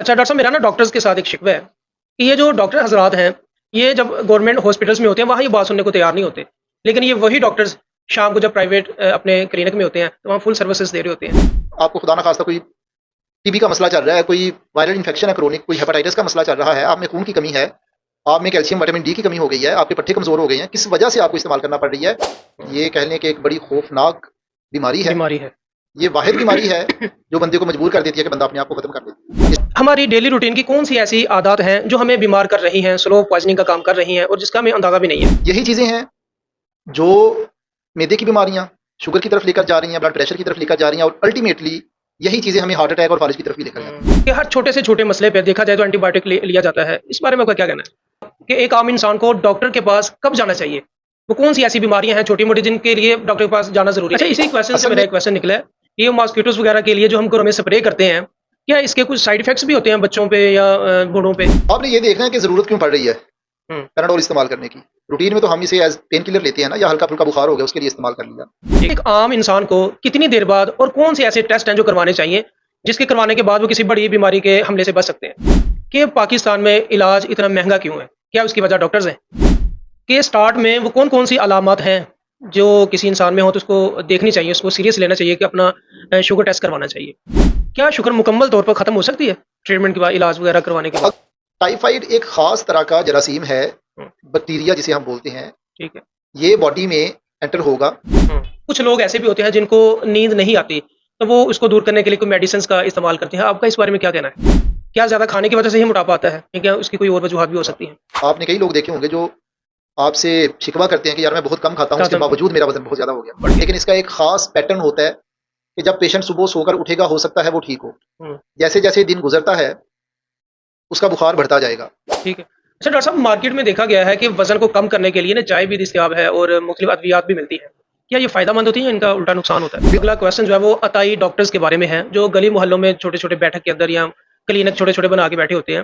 अच्छा डॉक्टर साहब, मेरा ना डॉक्टर्स के साथ एक शिकवा है कि ये जो डॉक्टर हज़रात हैं, ये जब गवर्नमेंट हॉस्पिटल्स में होते हैं, वहाँ ये बात सुनने को तैयार नहीं होते। लेकिन ये वही डॉक्टर्स शाम को जब प्राइवेट अपने क्लिनिक में होते हैं, तो वहाँ फुल सर्विसेज़ दे रहे होते हैं। आपको खुदा ना खास्ता कोई टीबी का मसला चल रहा है, कोई वायरल इन्फेक्शन है क्रोनिक, कोई हेपेटाइटिस का मसला चल रहा है, आप में खून की कमी है, आप में कैल्शियम विटामिन डी की कमी हो गई है, आपके पट्टे कमज़ोर हो गए हैं, किस वजह से आपको इस्तेमाल करना पड़ रही है, ये कह लें कि एक बड़ी खौफनाक बीमारी है। बीमारी है। ये वाहिद बीमारी है जो बंदे को मजबूर कर देती है कि बंदा अपने आप को खत्म कर दे। हमारी डेली रूटीन की कौन-सी ऐसी आदत हैं, जो हमें बीमार कर रही हैं, स्लो पॉइज़निंग का काम कर रही हैं और जिसका हमें अंदाज़ा भी नहीं है? यही चीज़ें हैं जो मैदे की बीमारियाँ, शुगर की तरफ लेकर जा रही हैं, ब्लड प्रेशर की तरफ लेकर जा रही हैं और अल्टीमेटली यही चीज़ें हमें हार्ट अटैक और फालिज की तरफ भी लेकर जाती हैं। कि हर छोटे से छोटे मसले पे देखा जाए तो एंटीबायोटिक लिया जाता है। इस बारे में आपका क्या कहना है? कि एक आम इंसान को डॉक्टर के पास कब जाना चाहिए? वो कौन-सी ऐसी बीमारियाँ हैं छोटी-मोटी जिनके लिए डॉक्टर के पास जाना ज़रूरी है? अच्छा, इसी क्वेश्चन से असल मेरा में एक क्वेश्चन निकला है, ये मॉस्किटोज़ वगैरह के लिए जो हम घरों में स्प्रे करते हैं, क्या इसके कुछ साइड इफेक्ट्स भी होते हैं बच्चों पे या बूढ़ों पे? आपने ये देखना है कि ज़रूरत क्यों पड़ रही है हुँ, पैराडोल इस्तेमाल करने की। रूटीन में तो हम इसे एज़ पेन किलर लेते हैं ना, या हल्का-फुल्का बुखार हो गया उसके लिए इस्तेमाल कर लिया। एक आम इंसान को कितनी देर बाद और कौन से ऐसे टेस्ट हैं जो करवाने चाहिए, जिसके करवाने के बाद वो किसी बड़ी बीमारी के हमले से बच सकते हैं? कि पाकिस्तान में इलाज इतना महँगा क्यों है? क्या उसकी वजह डॉक्टर्स हैं? कि स्टार्ट में वो कौन-कौन सी अलामत हैं, जो किसी इंसान में हो तो उसको देखनी चाहिए, उसको सीरियस लेना चाहिए कि अपना शुगर टेस्ट करवाना चाहिए? क्या शुगर मुकम्मल तौर पर ख़त्म हो सकती है, ट्रीटमेंट के बाद, इलाज वगैरह करवाने के बाद? अब टाइफाइड एक ख़ास तरह का जरासीम है, हुँ, बैक्टीरिया जिसे हम बोलते हैं, ठीक है। ये बॉडी में एंटर होगा। हुँ, कुछ लोग ऐसे भी होते हैं जिनको नींद नहीं आती, तो वो उसको दूर करने के लिए कोई मेडिसिन्स का इस्तेमाल करते हैं। आपका इस बारे में क्या कहना है? क्या ज़्यादा खाने की वजह से ही मोटापा आता है? या क्या उसकी कोई और वजूहत भी हो सकती हैं? आपने कई लोग देखे होंगे जो आपसे शिकवा करते हैं कि यार मैं बहुत कम खाता हूँ, इसके ख़त्म बावजूद मेरा वज़न बहुत ज़्यादा हो गया। लेकिन इसका एक ख़ास पैटर्न होता है कि जब पेशेंट सुबह सोकर उठेगा, हो सकता है वो ठीक हो। हुँ, जैसे-जैसे दिन गुज़रता है, उसका बुखार बढ़ता जाएगा। ठीक है। अच्छा डॉक्टर साहब, मार्केट में देखा गया है कि वज़न को कम करने के लिए ना चाय भी दस्तयाब है और मुख्तलिफ अद्वियात भी मिलती हैं। क्या ये फ़ायदेमंद होती हैं या इनका उल्टा नुकसान होता है? अगला क्वेश्चन जो है वो अताई डॉक्टर्स के बारे में है, जो गली मोहल्लों में छोटे-छोटे बैठक के अंदर या क्लिनिक छोटे-छोटे बना के बैठे होते हैं।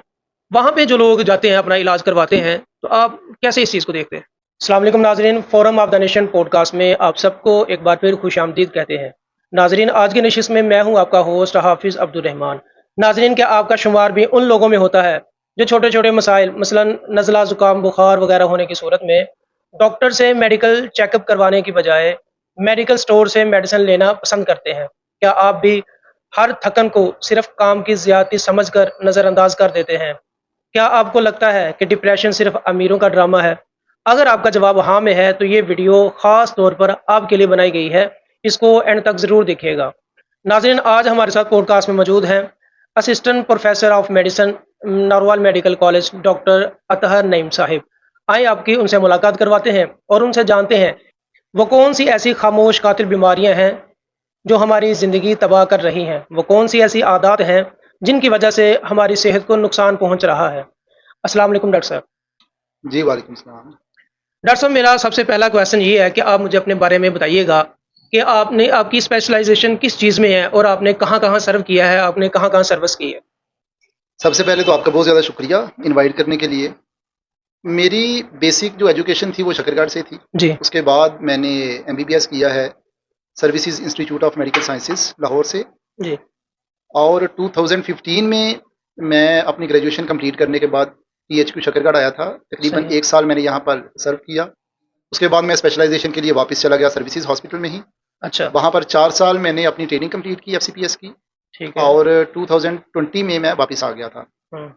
वहाँ पे जो लोग जाते हैं, अपना इलाज करवाते हैं, तो आप कैसे इस चीज़ को देखते हैं? अस्सलाम वालेकुम नाज़रीन, forum of the nation podcast में आप सबको एक बार फिर खुशामदीद कहते हैं। नाज़रीन, आज की नशिस्त में मैं हूँ आपका होस्ट हाफ़िज़ अब्दुल रहमान। नाज़रीन, क्या आपका शुमार भी उन लोगों में होता है जो छोटे-छोटे मसाइल मसलन नज़ला, ज़ुकाम, बुखार वगैरह होने की सूरत में डॉक्टर से मेडिकल चेकअप करवाने की बजाय मेडिकल स्टोर से मेडिसिन लेना पसंद करते हैं? क्या आप भी हर थकन को सिर्फ़ काम की ज़्यादती समझकर नज़रअंदाज कर देते हैं? क्या आपको लगता है कि डिप्रेशन सिर्फ़ अमीरों का ड्रामा है? अगर आपका जवाब हाँ में है, तो ये वीडियो ख़ास तौर पर आपके लिए बनाई गई है। इसको एंड तक ज़रूर देखिएगा। नाज़रीन, आज हमारे साथ पॉडकास्ट में मौजूद हैं assistant professor of medicine, Narwal medical college, doctor Athar Naeem Sahib. आइए आपकी उनसे मुलाकात करवाते हैं और उनसे जानते हैं वो कौन सी ऐसी खामोश कातिल बीमारियां हैं जो हमारी ज़िंदगी तबाह कर रही हैं। वो कौन सी ऐसी आदत हैं जिनकी वजह से हमारी सेहत को नुकसान पहुंच रहा है। अस्सलाम वालेकुम डॉक्टर साहब। जी, वालेकुम सलाम। डॉक्टर साहब, मेरा सबसे पहला क्वेश्चन ये है कि आप मुझे अपने बारे में बताइएगा कि आपने आपकी स्पेशलाइजेशन किस चीज़ में है और आपने कहाँ-कहाँ सर्व किया है, आपने कहाँ-कहाँ सर्विस की है? सबसे पहले तो आपका बहुत ज़्यादा शुक्रिया इनवाइट करने के लिए। मेरी बेसिक जो एजुकेशन थी वो शकरगढ़ से थी। जी, उसके बाद मैंने एमबीबीएस किया है services institute of medical sciences Lahore से, जी, और 2015 में मैं अपनी ग्रेजुएशन कंप्लीट करने के बाद टीएचक्यू शकरगढ़ आया था। तकरीबन सही। 1 साल मैंने यहाँ पर सर्व किया। उसके बाद मैं स्पेशलाइज़ेशन के लिए वापस चला गया सर्विसेज हॉस्पिटल में ही। अच्छा, वहाँ पर 4 साल मैंने अपनी ट्रेनिंग कंप्लीट की एफसीपीएस की, ठीक है। और 2020 में मैं वापस आ गया था। हुँ,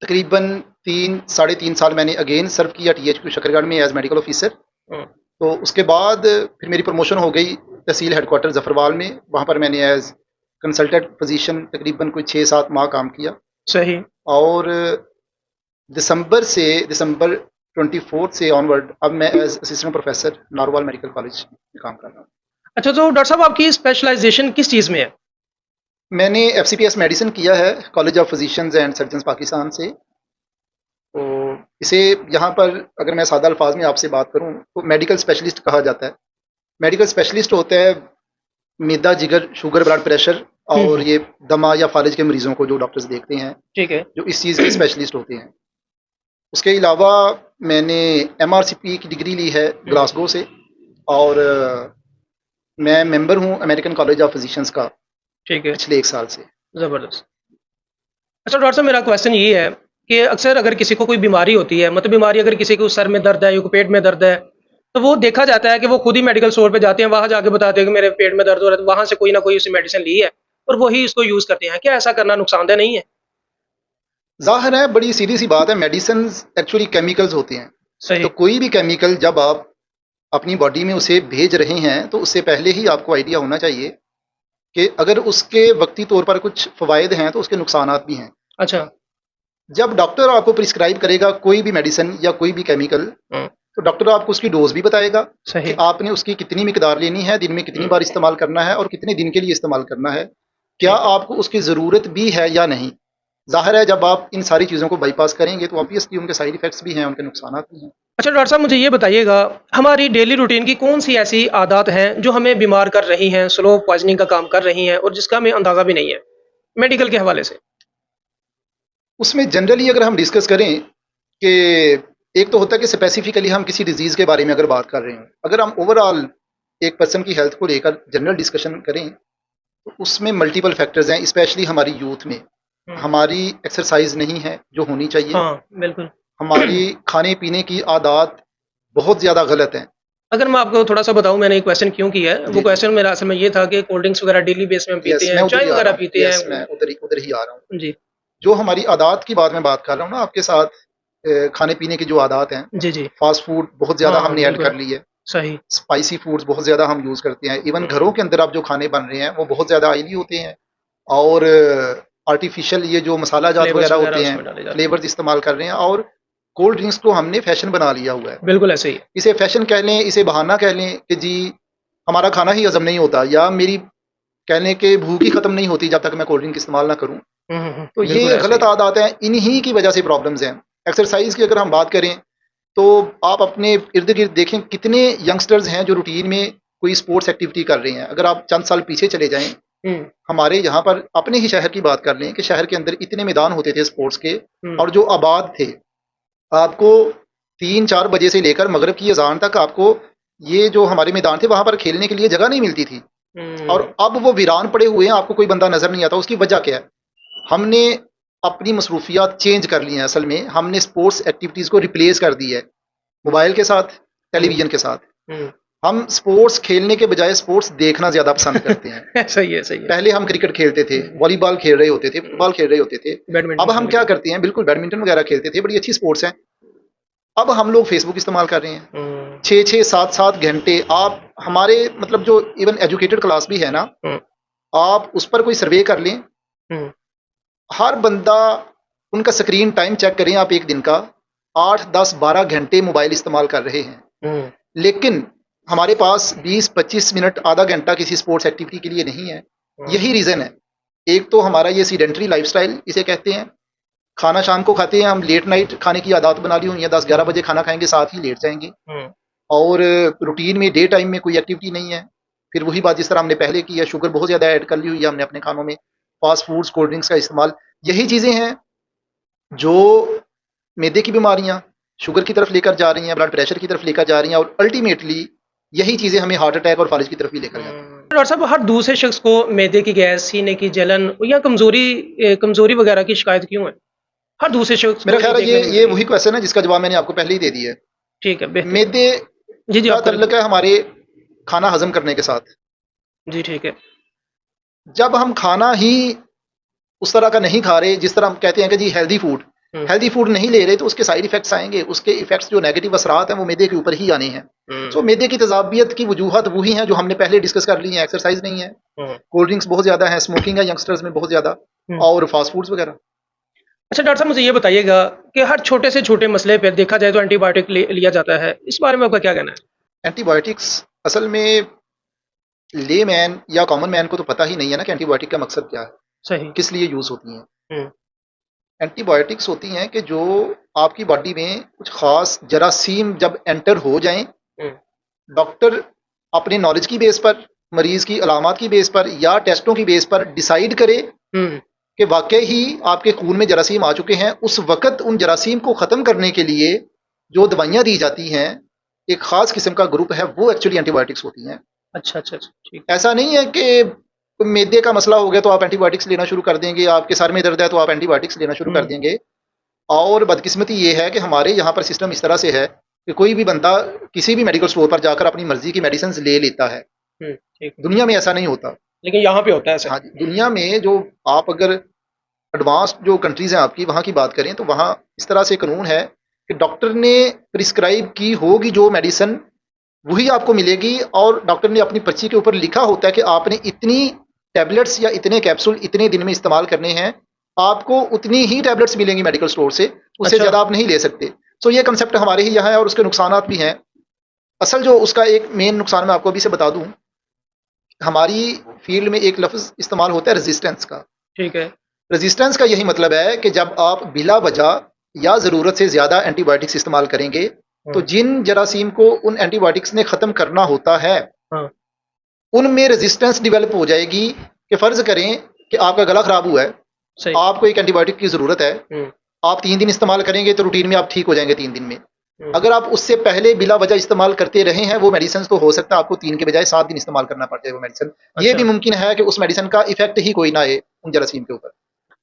तकरीबन 3 साढ़े 3 साल मैंने अगेन सर्व किया टीएचक्यू शकरगढ़ में एज़ मेडिकल ऑफिसर। हुँ, तो उसके बाद फिर मेरी प्रमोशन हो गई तहसील हेडक्वार्टर ज़फ़रवाल में। वहाँ पर मैंने एज़ कंसल्टेंट पोजीशन तकरीबन कोई 6-7 माह काम किया, सही। और दिसंबर 24 से ऑनवर्ड अब मैं as assistant professor Narowal medical college में काम कर रहा हूँ। अच्छा, तो डॉक्टर साहब, आपकी स्पेशलाइजेशन किस चीज़ में है? मैंने एफसीपीएस मेडिसिन किया है college of physicians and surgeons Pakistan से। तो इसे यहाँ पर अगर मैं सादा अल्फाज में आपसे बात करूँ तो मेडिकल स्पेशलिस्ट कहा जाता है। मेडिकल स्पेशलिस्ट होता है मैदा, जिगर, शुगर, ब्लड प्रेशर हुँ, और हुँ, ये दमा या फालिज के मरीज़ों को जो डॉक्टर्स देखते हैं, ठीक है। जो इस चीज़ के स्पेशलिस्ट होते हैं। उसके अलावा मैंने एमआरसीपी की डिग्री ली है हुँ, ग्लासगो से, और मैं मेंबर हूँ अमेरिकन कॉलेज ऑफ फिजिशियंस का ठीक है। पिछले 1 साल से। ज़बरदस्त। अच्छा डॉक्टर साहब, मेरा क्वेश्चन ये है कि अक्सर अगर किसी को कोई बीमारी होती है, मतलब बीमारी अगर किसी को सर में दर्द है या पेट में दर्द है, तो वो देखा जाता है कि वो खुद ही मेडिकल स्टोर पे जाते हैं, वहाँ जाके बताते हैं कि मेरे पेट में दर्द हो रहा है, तो वहाँ से कोई ना कोई उसे मेडिसिन ली है और वही इसको यूज़ करते हैं। क्या ऐसा करना नुकसानदेह नहीं है? ज़ाहिर है बड़ी सीधी सी बात है, मेडिसिन एक्चुअली केमिकल्स होते हैं। सही। तो कोई भी केमिकल जब आप अपनी बॉडी में उसे भेज रहे हैं तो उससे पहले ही आपको आइडिया होना चाहिए कि अगर उसके वक्ती तौर पर कुछ फ़वाइद हैं तो उसके नुकसानात भी हैं। अच्छा। जब डॉक्टर आपको प्रिस्क्राइब करेगा कोई भी मेडिसिन या कोई भी केमिकल, हुँ, तो डॉक्टर आपको उसकी डोज़ भी बताएगा कि सही। आपने उसकी कितनी मिकदार लेनी है, दिन में कितनी हुँ, बार इस्तेमाल करना है और कितने दिन के लिए इस्तेमाल करना है। क्या ठीक है। आपको उसकी ज़रूरत भी है या नहीं? ज़ाहिर है जब आप इन सारी चीज़ों को बाईपास करेंगे तो ऑब्वियसली उनके साइड इफ़ेक्ट्स भी हैं, उनके नुकसानात भी हैं। अच्छा डॉक्टर साहब, मुझे ये बताइएगा, हमारी डेली रूटीन की कौन-सी ऐसी आदत हैं जो हमें बीमार कर रही हैं, स्लो पॉइज़निंग का काम कर रही हैं और जिसका हमें अंदाज़ा भी नहीं है, मेडिकल के हवाले से? उसमें जनरली अगर हम डिस्कस करें कि एक तो होता है कि स्पेसिफिकली हम किसी डिजीज़ के बारे में अगर बात कर रहे हैं, अगर हम ओवरऑल एक पर्सन की हेल्थ को लेकर जनरल डिस्कशन करें तो उसमें मल्टीपल फैक्टर्स हैं, स्पेशली हमारी यूथ में। हुँ, हमारी एक्सरसाइज नहीं है जो होनी चाहिए, हाँ, बिल्कुल। हमारी खाने पीने की आदत बहुत ज़्यादा गलत हैं। अगर मैं आपको थोड़ा-सा बताऊँ मैंने ये क्वेश्चन क्यों किया है, वो जी, जी। क्वेश्चन मेरा असल में ये था कि कोल्ड ड्रिंक्स वगैरह डेली बेस में हम पीते यस, मैं हैं, उधर चाय ही आ वगैरह रहा हूँ। पीते हैं। यस, मैं उधर ही आ रहा हूँ। जी, जो हमारी आदत की बात मैं बात कर रहा हूँ ना आपके साथ, खाने पीने की जो आदत हैं, जी, जी। फास्ट फूड बहुत ज़्यादा हाँ, हमने ऐड बिल्कुल, कर ली है। सही। स्पाइसी फूड्स बहुत ज़्यादा हम यूज़ करते हैं। इवन हुँ, घरों के अंदर अब जो खाने बन रहे हैं वो बहुत ज़्यादा ऑयली होते हैं और आर्टिफ़िशियल ये जो मसाला जात फ्लेवर्स वग़ैरह वगैरह होते हैं, उसमें डाले जाते हैं। फ्लेवर्स इस्तेमाल कर रहे हैं और कोल्ड ड्रिंक्स को हमने फ़ैशन बना लिया हुआ है। बिल्कुल ऐसे ही है। इसे फ़ैशन कह लें, इसे बहाना कह लें कि जी हमारा खाना ही हज़म नहीं होता या मेरी कह लें कि भूख ही ख़त्म नहीं होती जब तक मैं कोल्ड ड्रिंक इस्तेमाल ना करूँ। हुँ, हुँ, हुँ, तो बिल्कुल ये ऐसे ही गलत है। आदत है, इन्हीं की वजह से प्रॉब्लम्स हैं। एक्सरसाइज़ की अगर हम बात करें, तो आप अपने इर्द-गिर्द देखें कितने यंगस्टर्स हैं जो रूटीन में कोई स्पोर्ट्स एक्टिविटी कर रहे हैं। अगर आप चंद साल पीछे चले जाएँ, हुँ, हमारे यहाँ पर अपने ही शहर की बात कर लें कि शहर के अंदर इतने मैदान होते थे स्पोर्ट्स के हुँ, और जो आबाद थे, आपको 3-4 बजे से लेकर मगरिब की अज़ान तक आपको ये जो हमारे मैदान थे, वहाँ पर खेलने के लिए जगह नहीं मिलती थी। और हुँ, अब वो वीरान पड़े हुए हैं, आपको कोई बंदा नज़र नहीं आता। उसकी वजह क्या है? हमने अपनी मसरूफियात चेंज कर ली हैं असल में, हमने स्पोर्ट्स एक्टिविटीज़ को रिप्लेस कर दी है, मोबाइल के साथ, हुँ, टेलीविज़न के साथ। हुँ। हम स्पोर्ट्स खेलने के बजाय स्पोर्ट्स देखना ज़्यादा पसंद करते हैं। सही है, सही है। पहले हम क्रिकेट खेलते थे, हुँ, वॉलीबॉल खेल रहे होते थे, हुँ, फुटबॉल खेल रहे होते थे। बैडमिंटन अब हम खेलने क्या लगे। करते हैं, बिल्कुल बैडमिंटन वगैरह खेलते थे, बड़ी अच्छी स्पोर्ट्स हैं। अब हम लोग फेसबुक इस्तेमाल कर रहे हैं। हुँ, 6-6 7-7 घंटे आप हमारे मतलब जो इवन एजुकेटेड क्लास भी है ना, हुँ, आप उस पर कोई सर्वे कर लें, हुँ, हर बंदा उनका स्क्रीन टाइम चेक करें आप एक दिन का, 8, 10, 12 घंटे मोबाइल इस्तेमाल कर रहे हैं। हुँ, लेकिन हमारे पास 20-25 मिनट, आधा घंटा किसी स्पोर्ट्स एक्टिविटी के लिए नहीं है। हुँ, यही रीज़न है। एक तो हमारा ये सीडेंटरी लाइफ़स्टाइल इसे कहते हैं। खाना शाम को खाते हैं हम, लेट नाइट खाने की आदत बना ली हुई है, 10-11 बजे खाना खाएँगे, साथ ही लेट जाएँगे हुँ, और रूटीन में डे टाइम में कोई एक्टिविटी नहीं है। फिर वही बात जिस तरह हमने पहले की है, शुगर बहुत ज़्यादा ऐड कर ली हुई है हमने अपने खानों में, फ़ास्ट फूड्स, कोल्ड ड्रिंक्स का इस्तेमाल। यही चीज़ें हैं जो मैदे की बीमारियाँ, शुगर की तरफ लेकर जा रही हैं, ब्लड प्रेशर की तरफ लेकर जा रही हैं और अल्टीमेटली यही चीज़ें हमें हार्ट अटैक और फालिज की तरफ ही लेकर जाती हैं। डॉक्टर साहब, हर दूसरे शख्स को मैदे की गैस, सीने की जलन या कमज़ोरी वगैरह की शिकायत क्यों है? हर दूसरे शख्स मेरा को ये ख़्याल है देखने को मिल ये रही है। वही क्वेश्चन है जिसका जवाब मैंने आपको पहले ही दे दिया है। ठीक है, बेहतरीन। मैदे जी, जी, का आप करें। तल्लुक है हमारे खाना हज़म करने के साथ। जी, ठीक है। जब हम खाना ही उस तरह का नहीं खा रहे, जिस तरह हम कहते हैं कि जी हुँ, हेल्दी फूड नहीं ले रहे तो उसके साइड इफ़ेक्ट्स आएँगे, उसके इफ़ेक्ट्स जो नेगेटिव असरात हैं वो मैदे के ऊपर ही आने हैं। हुँ, सो मैदे की तेज़ाबियत की वजूहत वही हैं जो हमने पहले डिस्कस कर ली हैं, एक्सरसाइज़ नहीं है, हुँ, कोल्ड ड्रिंक्स बहुत ज़्यादा है, स्मोकिंग है यंगस्टर्स में बहुत ज़्यादा हुँ। और फास्ट फूड्स वगैरह। अच्छा डॉक्टर साहब, मुझे ये बताइएगा कि हर छोटे से छोटे मसले पे देखा जाए तो एंटीबायोटिक लिया जाता है। इस बारे में आपका क्या कहना है? एंटीबायोटिक्स असल में लेमैन या कॉमन मैन को तो पता ही नहीं है ना कि एंटीबायोटिक का मकसद क्या है, सही। किस लिए यूज़ होती हैं। हुँ, एंटीबायोटिक्स होती हैं कि जो आपकी बॉडी में कुछ ख़ास जरासीम जब एंटर हो जाएँ, हुँ, डॉक्टर अपने नॉलेज की बेस पर, मरीज़ की अलामात की बेस पर या टेस्टों की बेस पर डिसाइड करे हुँ, कि वाक़ई ही आपके खून में जरासीम आ चुके हैं। उस वक़्त उन जरासीम को ख़त्म करने के लिए जो दवाइयाँ दी जाती हैं, एक ख़ास किस्म का ग्रुप है, वो एक्चुअली एंटीबायोटिक्स होती हैं। अच्छा, अच्छा, अच्छा, ठीक। ऐसा नहीं है कि तो मैदे का मसला हो गया तो आप एंटीबायोटिक्स लेना शुरू कर देंगे, आपके सर में दर्द है तो आप एंटीबायोटिक्स लेना शुरू कर देंगे। और बदकिस्मती ये है कि हमारे यहाँ पर सिस्टम इस तरह से है कि कोई भी बंदा किसी भी मेडिकल स्टोर पर जाकर अपनी मर्जी की मेडिसिन ले लेता है। ठीक है। दुनिया में ऐसा नहीं होता। लेकिन यहाँ पे होता है ऐसा। हाँ जी, दुनिया में जो आप अगर एडवांस जो कंट्रीज हैं आपकी वहाँ की बात करें तो वहाँ इस तरह से कानून है कि डॉक्टर ने प्रिस्क्राइब की होगी जो मेडिसिन वही आपको मिलेगी, और डॉक्टर ने अपनी पर्ची के ऊपर लिखा होता है कि आपने इतनी टैबलेट्स या इतने कैप्सूल इतने दिन में इस्तेमाल करने हैं, आपको उतनी ही टैबलेट्स मिलेंगी मेडिकल स्टोर से, उससे अच्छा। ज़्यादा आप नहीं ले सकते। सो ये कंसेप्ट हमारे ही यहाँ है और उसके नुकसानात भी हैं। असल जो उसका एक मेन नुकसान मैं आपको अभी से बता दूं, हमारी फील्ड में एक लफ्ज़ इस्तेमाल होता है रेजिस्टेंस का। ठीक है। रेजिस्टेंस का यही मतलब है कि जब आप बिला वजह या ज़रूरत से ज़्यादा एंटीबायोटिक्स इस्तेमाल करेंगे तो जिन जरासीम को उन एंटीबायोटिक्स ने ख़त्म करना होता है हाँ। उनमें रेजिस्टेंस डेवलप हो जाएगी। कि फ़र्ज़ करें कि आपका गला ख़राब हुआ है, सही। आपको एक एंटीबायोटिक की ज़रूरत है, आप 3 दिन इस्तेमाल करेंगे तो रूटीन में आप ठीक हो जाएंगे 3 दिन में। अगर आप उससे पहले बिला वजह इस्तेमाल करते रहे हैं वो मेडिसिन, तो हो सकता है आपको 3 के बजाय 7 दिन इस्तेमाल करना पड़ जाए वो मेडिसिन। ये अच्छा। भी मुमकिन है कि उस मेडिसिन का इफेक्ट ही कोई ना आए उन जरासीम के ऊपर।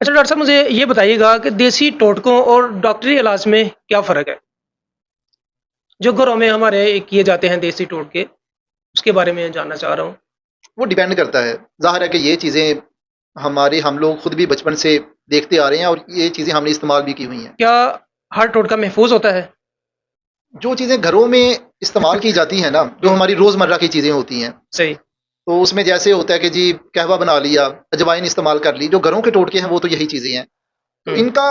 अच्छा डॉक्टर साहब, मुझे ये बताइएगा कि देसी टोटकों और डॉक्टरी इलाज में क्या फ़र्क है? जो घरों में हमारे किए जाते हैं देसी टोटके, उसके बारे में जानना चाह रहा हूँ। वो डिपेंड करता है। ज़ाहिर है कि ये चीज़ें हम लोग खुद भी बचपन से देखते आ रहे हैं और ये चीज़ें हमने इस्तेमाल भी की हुई हैं। क्या हर टोटका महफूज होता है? जो चीज़ें घरों में इस्तेमाल की जाती हैं ना, जो हमारी रोज़मर्रा की चीज़ें होती हैं, सही। तो उसमें जैसे होता है कि जी कहवा बना लिया, अजवाइन इस्तेमाल कर ली, जो घरों के टोटके हैं वो तो यही चीज़ें हैं। तो इनका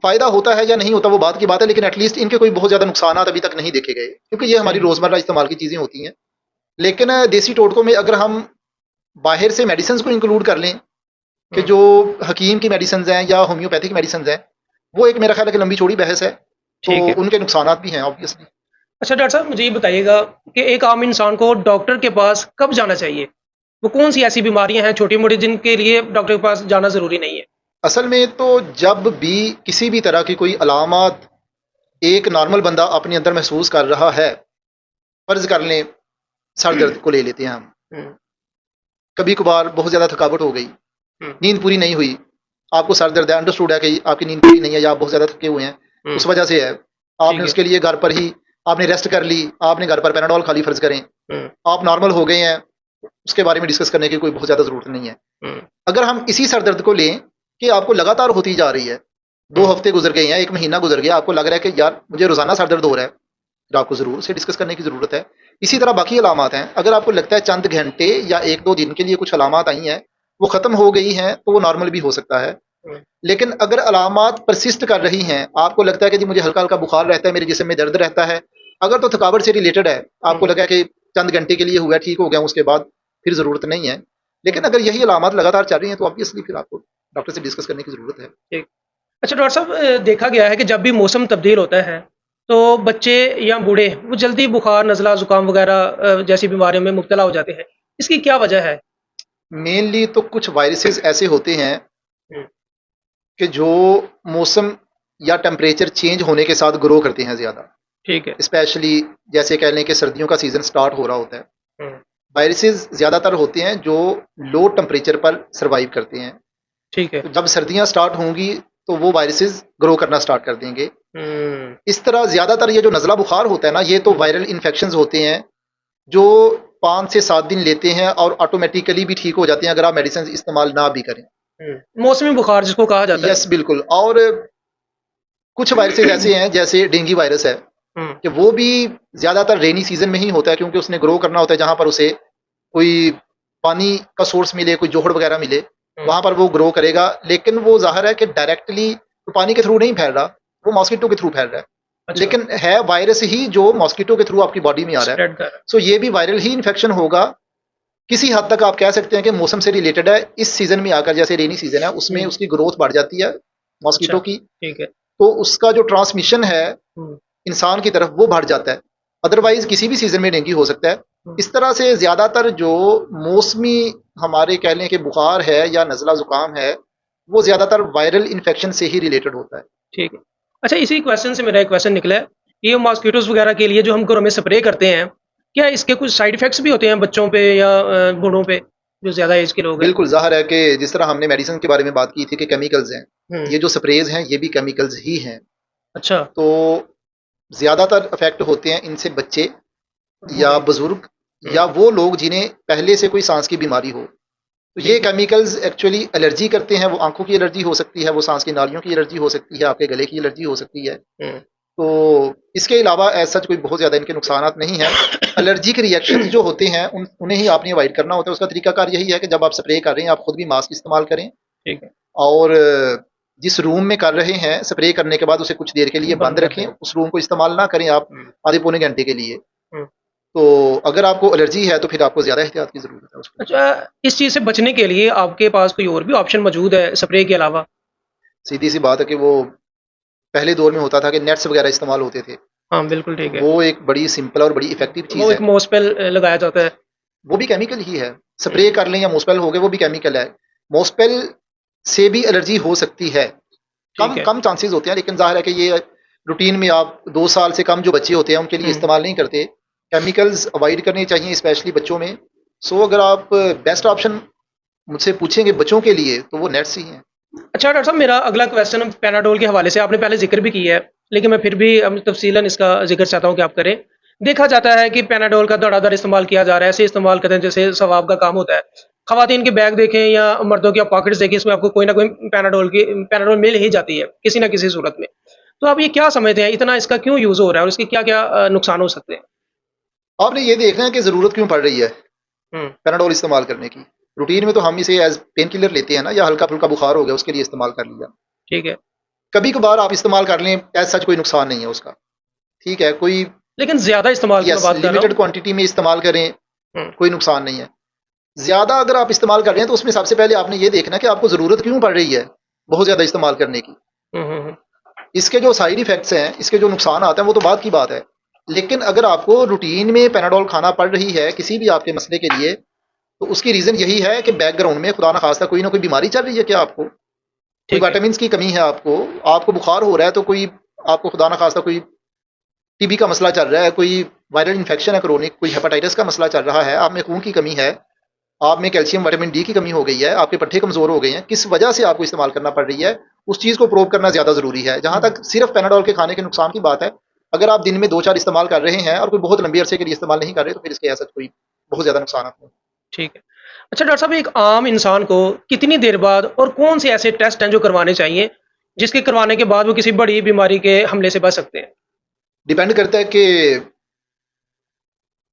फ़ायदा होता है या नहीं होता वो बात की बात है, लेकिन एटलीस्ट इनके कोई बहुत ज़्यादा नुकसानात अभी तक नहीं देखे गए, क्योंकि ये हमारी सही। रोज़मर्रा इस्तेमाल की चीज़ें होती हैं। लेकिन देसी टोटकों में अगर हम बाहर से मेडिसिन्स को इंक्लूड कर लें कि जो हकीम की मेडिसिन्स हैं या होम्योपैथिक मेडिसिन्स हैं, वो एक मेरा ख्याल है कि लंबी चौड़ी बहस है, तो ठीक है। उनके नुकसानात भी हैं ऑब्वियसली। अच्छा डॉक्टर साहब, मुझे ये बताइएगा कि एक आम इंसान को डॉक्टर के पास कब जाना चाहिए? वो कौन-सी ऐसी बीमारियाँ हैं छोटी-मोटी जिनके लिए डॉक्टर के पास जाना ज़रूरी नहीं है? असल में तो जब भी किसी भी तरह की कोई अलामत एक नॉर्मल बंदा अपने अंदर महसूस कर रहा है, फ़र्ज़ कर लें सर दर्द को ले लेते हैं हम। हुँ, कभी कभार बहुत ज़्यादा थकावट हो गई, हुँ, नींद पूरी नहीं हुई, आपको सर दर्द है, अंडरस्टूड है कि आपकी नींद पूरी नहीं है या आप बहुत ज़्यादा थके हुए हैं, हुँ, उस वजह से है। ठीक आपने है। उसके लिए घर पर ही आपने रेस्ट कर ली, आपने घर पर पैराडोल खा ली फ़र्ज़ करें, हुँ, आप नॉर्मल हो गए हैं, उसके बारे में डिस्कस करने की कोई बहुत ज़्यादा ज़रूरत नहीं है। हुँ, अगर हम इसी सर दर्द को लें कि आपको लगातार होती जा रही है, 2 हुँ, हफ़्ते गुज़र गए हैं, 1 महीना गुज़र गया, आपको लग रहा है कि यार मुझे रोज़ाना सर दर्द हो रहा है, फिर आपको ज़रूर उसे डिस्कस करने की ज़रूरत है। इसी तरह बाकी अलामात हैं, अगर आपको लगता है चंद घंटे या 1-2 दिन के लिए कुछ अलामात आई हैं, वो ख़त्म हो गई हैं, तो वो नॉर्मल भी हो सकता है। हुँ, लेकिन अगर अलामात परसिस्ट कर रही हैं, आपको लगता है कि जी मुझे हल्का-हल्का बुखार रहता है, मेरे जिस्म में दर्द रहता है, अगर तो थकावट से रिलेटेड है, आपको हुँ, लगा कि चंद घंटे के लिए हुआ है, ठीक हो गया हूँ, उसके बाद फिर ज़रूरत नहीं है। लेकिन हुँ, अगर यही अलामात लगातार चल रही हैं, तो ऑब्वियसली फिर आपको डॉक्टर से डिस्कस करने की ज़रूरत है। ठीक। अच्छा डॉक्टर साहब, देखा गया है कि जब भी मौसम तब्दील होता है, तो बच्चे या बूढ़े वो जल्दी बुखार, नज़ला, ज़ुकाम वगैरह जैसी बीमारियों में मुब्तला हो जाते हैं। इसकी क्या वजह है? मेनली तो कुछ वायरसेस ऐसे होते हैं हुँ, कि जो मौसम या टेम्परेचर चेंज होने के साथ ग्रो करते हैं ज़्यादा। ठीक है। स्पेशली जैसे कह लें कि सर्दियों का सीज़न स्टार्ट हो रहा होता है। हुँ, वायरसेस ज़्यादातर होते हैं जो लो टेम्परेचर पर सर्वाइव करते हैं। ठीक है। तो जब सर्दियाँ स्टार्ट होंगी तो वो वायरसेस ग्रो करना स्टार्ट कर देंगे। हुँ, इस तरह ज़्यादातर ये जो नज़ला बुखार होता है ना, ये तो वायरल इन्फेक्शंस होते हैं जो 5 से 7 दिन लेते हैं और ऑटोमेटिकली भी ठीक हो जाते हैं अगर आप मेडिसिन इस्तेमाल ना भी करें। हुँ, मौसमी बुखार जिसको कहा जाता है। यस, बिल्कुल। और कुछ वायरसेस ऐसे हैं जैसे डेंगू वायरस है हुँ, कि वो भी ज़्यादातर रेनी सीज़न में ही होता है, क्योंकि उसने ग्रो करना होता है जहाँ पर उसे कोई पानी का सोर्स मिले, कोई जोहड़ वगैरह मिले, हुँ, वहाँ पर वो ग्रो करेगा। लेकिन वो ज़ाहिर है कि डायरेक्टली पानी के थ्रू नहीं फैल रहा, वो मॉस्किटो के थ्रू फैल रहा है। अच्छा, लेकिन है वायरस ही जो मॉस्किटो के थ्रू आपकी बॉडी में आ रहा है। स्प्रेड कर रहा है। सो ये भी वायरल ही इन्फेक्शन होगा। किसी हद तक आप कह सकते हैं कि मौसम से रिलेटेड है। इस सीज़न में आकर जैसे रेनी सीज़न है, उसमें हुँ, उसकी ग्रोथ बढ़ जाती है अच्छा, मॉस्किटो की, ठीक है। तो उसका जो ट्रांसमिशन है हुँ, इंसान की तरफ वो बढ़ जाता है। अदरवाइज़ किसी भी सीज़न में डेंगू हो सकता है। हुँ, इस तरह से ज़्यादातर जो मौसमी हमारे कह लें कि बुखार है या नज़ला ज़ुकाम है, वो ज़्यादातर वायरल इन्फेक्शन से ही रिलेटेड होता है। ठीक है। अच्छा, इसी क्वेश्चन से मेरा एक क्वेश्चन निकला है, ये मॉस्किटोज़ वगैरह के लिए जो हम घरों में स्प्रे करते हैं, क्या इसके कुछ साइड इफ़ेक्ट्स भी होते हैं बच्चों पे या बूढ़ों पे? जो ज्यादा एज के लोग हैं? बिल्कुल ज़ाहिर है कि जिस तरह हमने मेडिसिन के बारे में बात की थी कि केमिकल्स हैं, ये हम्म। जो स्प्रेज़ हैं ये भी केमिकल्स ही हैं। अच्छा। तो ज़्यादातर इफ़ेक्ट होते हैं इनसे बच्चे या बूढ़े। बुज़ुर्ग हम्म। या वो लोग जिन्हें पहले से कोई साँस की बीमारी हो। तो ये ठीक है। केमिकल्स एक्चुअली एलर्जी करते हैं, वो आँखों की एलर्जी हो सकती है, वो साँस की नालियों की एलर्जी हो सकती है, आपके गले की एलर्जी हो सकती है। हम्म। तो इसके अलावा एज़ सच कोई बहुत ज़्यादा इनके नुकसानात नहीं हैं। एलर्जिक रिएक्शंस जो होते हैं उन्हें ही आपने अवॉइड करना होता है। उसका तरीकाकार यही है कि जब आप स्प्रे कर रहे हैं, आप खुद भी मास्क इस्तेमाल करें ठीक है। और जिस रूम में कर रहे हैं, स्प्रे करने के बाद उसे कुछ देर के लिए बंद बंद कर रखें। दें। उस रूम को इस्तेमाल ना करें आप हम्म। आधे पौने घंटे के लिए। हम्म। तो अगर आपको एलर्जी है, तो फिर आपको ज़्यादा एहतियात की ज़रूरत है उसको लेके। अच्छा, इस चीज से बचने के लिए आपके पास कोई और भी ऑप्शन मौजूद है स्प्रे के अलावा? सीधी-सी बात है कि वो पहले दौर में होता था कि नेट्स वगैरह इस्तेमाल होते थे। हाँ, बिल्कुल तो ठीक है। वो एक बड़ी सिंपल और बड़ी इफ़ेक्टिव वो चीज़ एक है। मोस्पेल लगाया जाता है। वो भी केमिकल ही है। स्प्रे हम्म। कर लें या मुस्पेल हो गए, वो भी केमिकल है। मुस्पेल से भी एलर्जी हो सकती है। ठीक कम है। कम चांसेस होते हैं, लेकिन ज़ाहिर है कि ये रूटीन में आप 2 साल से कम जो बच्चे होते हैं, उनके लिए हम्म। इस्तेमाल नहीं करते। केमिकल्स अवॉइड करने चाहिए स्पेशली बच्चों में। सो अगर आप बेस्ट ऑप्शन मुझसे पूछेंगे बच्चों के लिए, तो वो नेट्स ही हैं। अच्छा डॉक्टर साहब, मेरा अगला क्वेश्चन पैनाडोल के हवाले से आपने पहले जिक्र भी किया है, लेकिन मैं फिर भी तफसीलन इसका जिक्र चाहता हूँ कि आप करें। देखा जाता है कि पैनाडोल का धड़ाधड़ इस्तेमाल किया जा रहा है, ऐसे इस्तेमाल करते हैं जैसे सवाब का काम होता है। खवातीन के बैग देखें या मर्दों के आप पॉकेट्स देखें, इसमें आपको कोई ना कोई पैनाडोल मिल ही जाती है किसी ना किसी सूरत में। तो आप ये क्या समझते हैं, इतना इसका क्यों यूज हो रहा है और इसके क्या क्या नुकसान हो सकते हैं? आपने ये देखना है कि ज़रूरत क्यों पड़ रही है हम्म। पैराडोल इस्तेमाल करने की। रूटीन में तो हम इसे एज़ पेन किलर लेते हैं ना, या हल्का-फुल्का बुखार हो गया, उसके लिए इस्तेमाल कर लिया। ठीक है। कभी-कभार आप इस्तेमाल कर लें, एज़ सच कोई नुकसान नहीं है उसका। ठीक है, कोई लेकिन ज्यादा इस्तेमाल की मैं यस बात कर रहा लिमिटेड हूँ। क्वांटिटी में इस्तेमाल करें, हम्म। कोई नुकसान नहीं है। ज़्यादा अगर आप इस्तेमाल कर रहे हैं, तो उसमें सबसे पहले आपने ये देखना है कि आपको ज़रूरत क्यों पड़ रही है, बहुत ज़्यादा इस्तेमाल करने की। हम्म। हम्म। इसके जो साइड इफ़ेक्ट्स हैं, इसके जो नुकसान आते हैं, वो तो बाद की बात है। लेकिन अगर आपको रूटीन में पैराडोल खाना पड़ रही है, किसी भी आपके मसले के लिए, तो उसकी रीज़न यही है कि बैकग्राउंड में खुदा ना खास्ता कोई ना कोई बीमारी चल रही है क्या आपको? कोई ठीक है। विटामिन्स की कमी है आपको बुखार हो रहा है, तो कोई आपको खुदा ना खास्ता कोई टीबी का मसला चल रहा है, कोई वायरल इन्फेक्शन है क्रोनिक, कोई हेपेटाइटिस का मसला चल रहा है, आप में खून की कमी है, आप में कैल्शियम, विटामिन डी की कमी हो गई है, आपके पट्टे कमज़ोर हो गए हैं, किस वजह से आपको इस्तेमाल करना पड़ रही है, उस चीज़ को प्रूव करना ज़्यादा ज़रूरी है। जहाँ हम्म। तक सिर्फ पैनाडोल के खाने के नुकसान की बात है, अगर आप दिन में 2-4 इस्तेमाल कर रहे हैं और कोई बहुत लंबे अरसे के लिए इस्तेमाल नहीं कर रहे, तो फिर इसके ऐसा कोई बहुत ज़्यादा नुकसान नहीं। ठीक है। अच्छा डॉक्टर साहब, एक आम इंसान को कितनी देर बाद और कौन से ऐसे टेस्ट हैं जो करवाने चाहिए, जिसके करवाने के बाद वो किसी बड़ी बीमारी के हमले से बच सकते हैं? डिपेंड करता है कि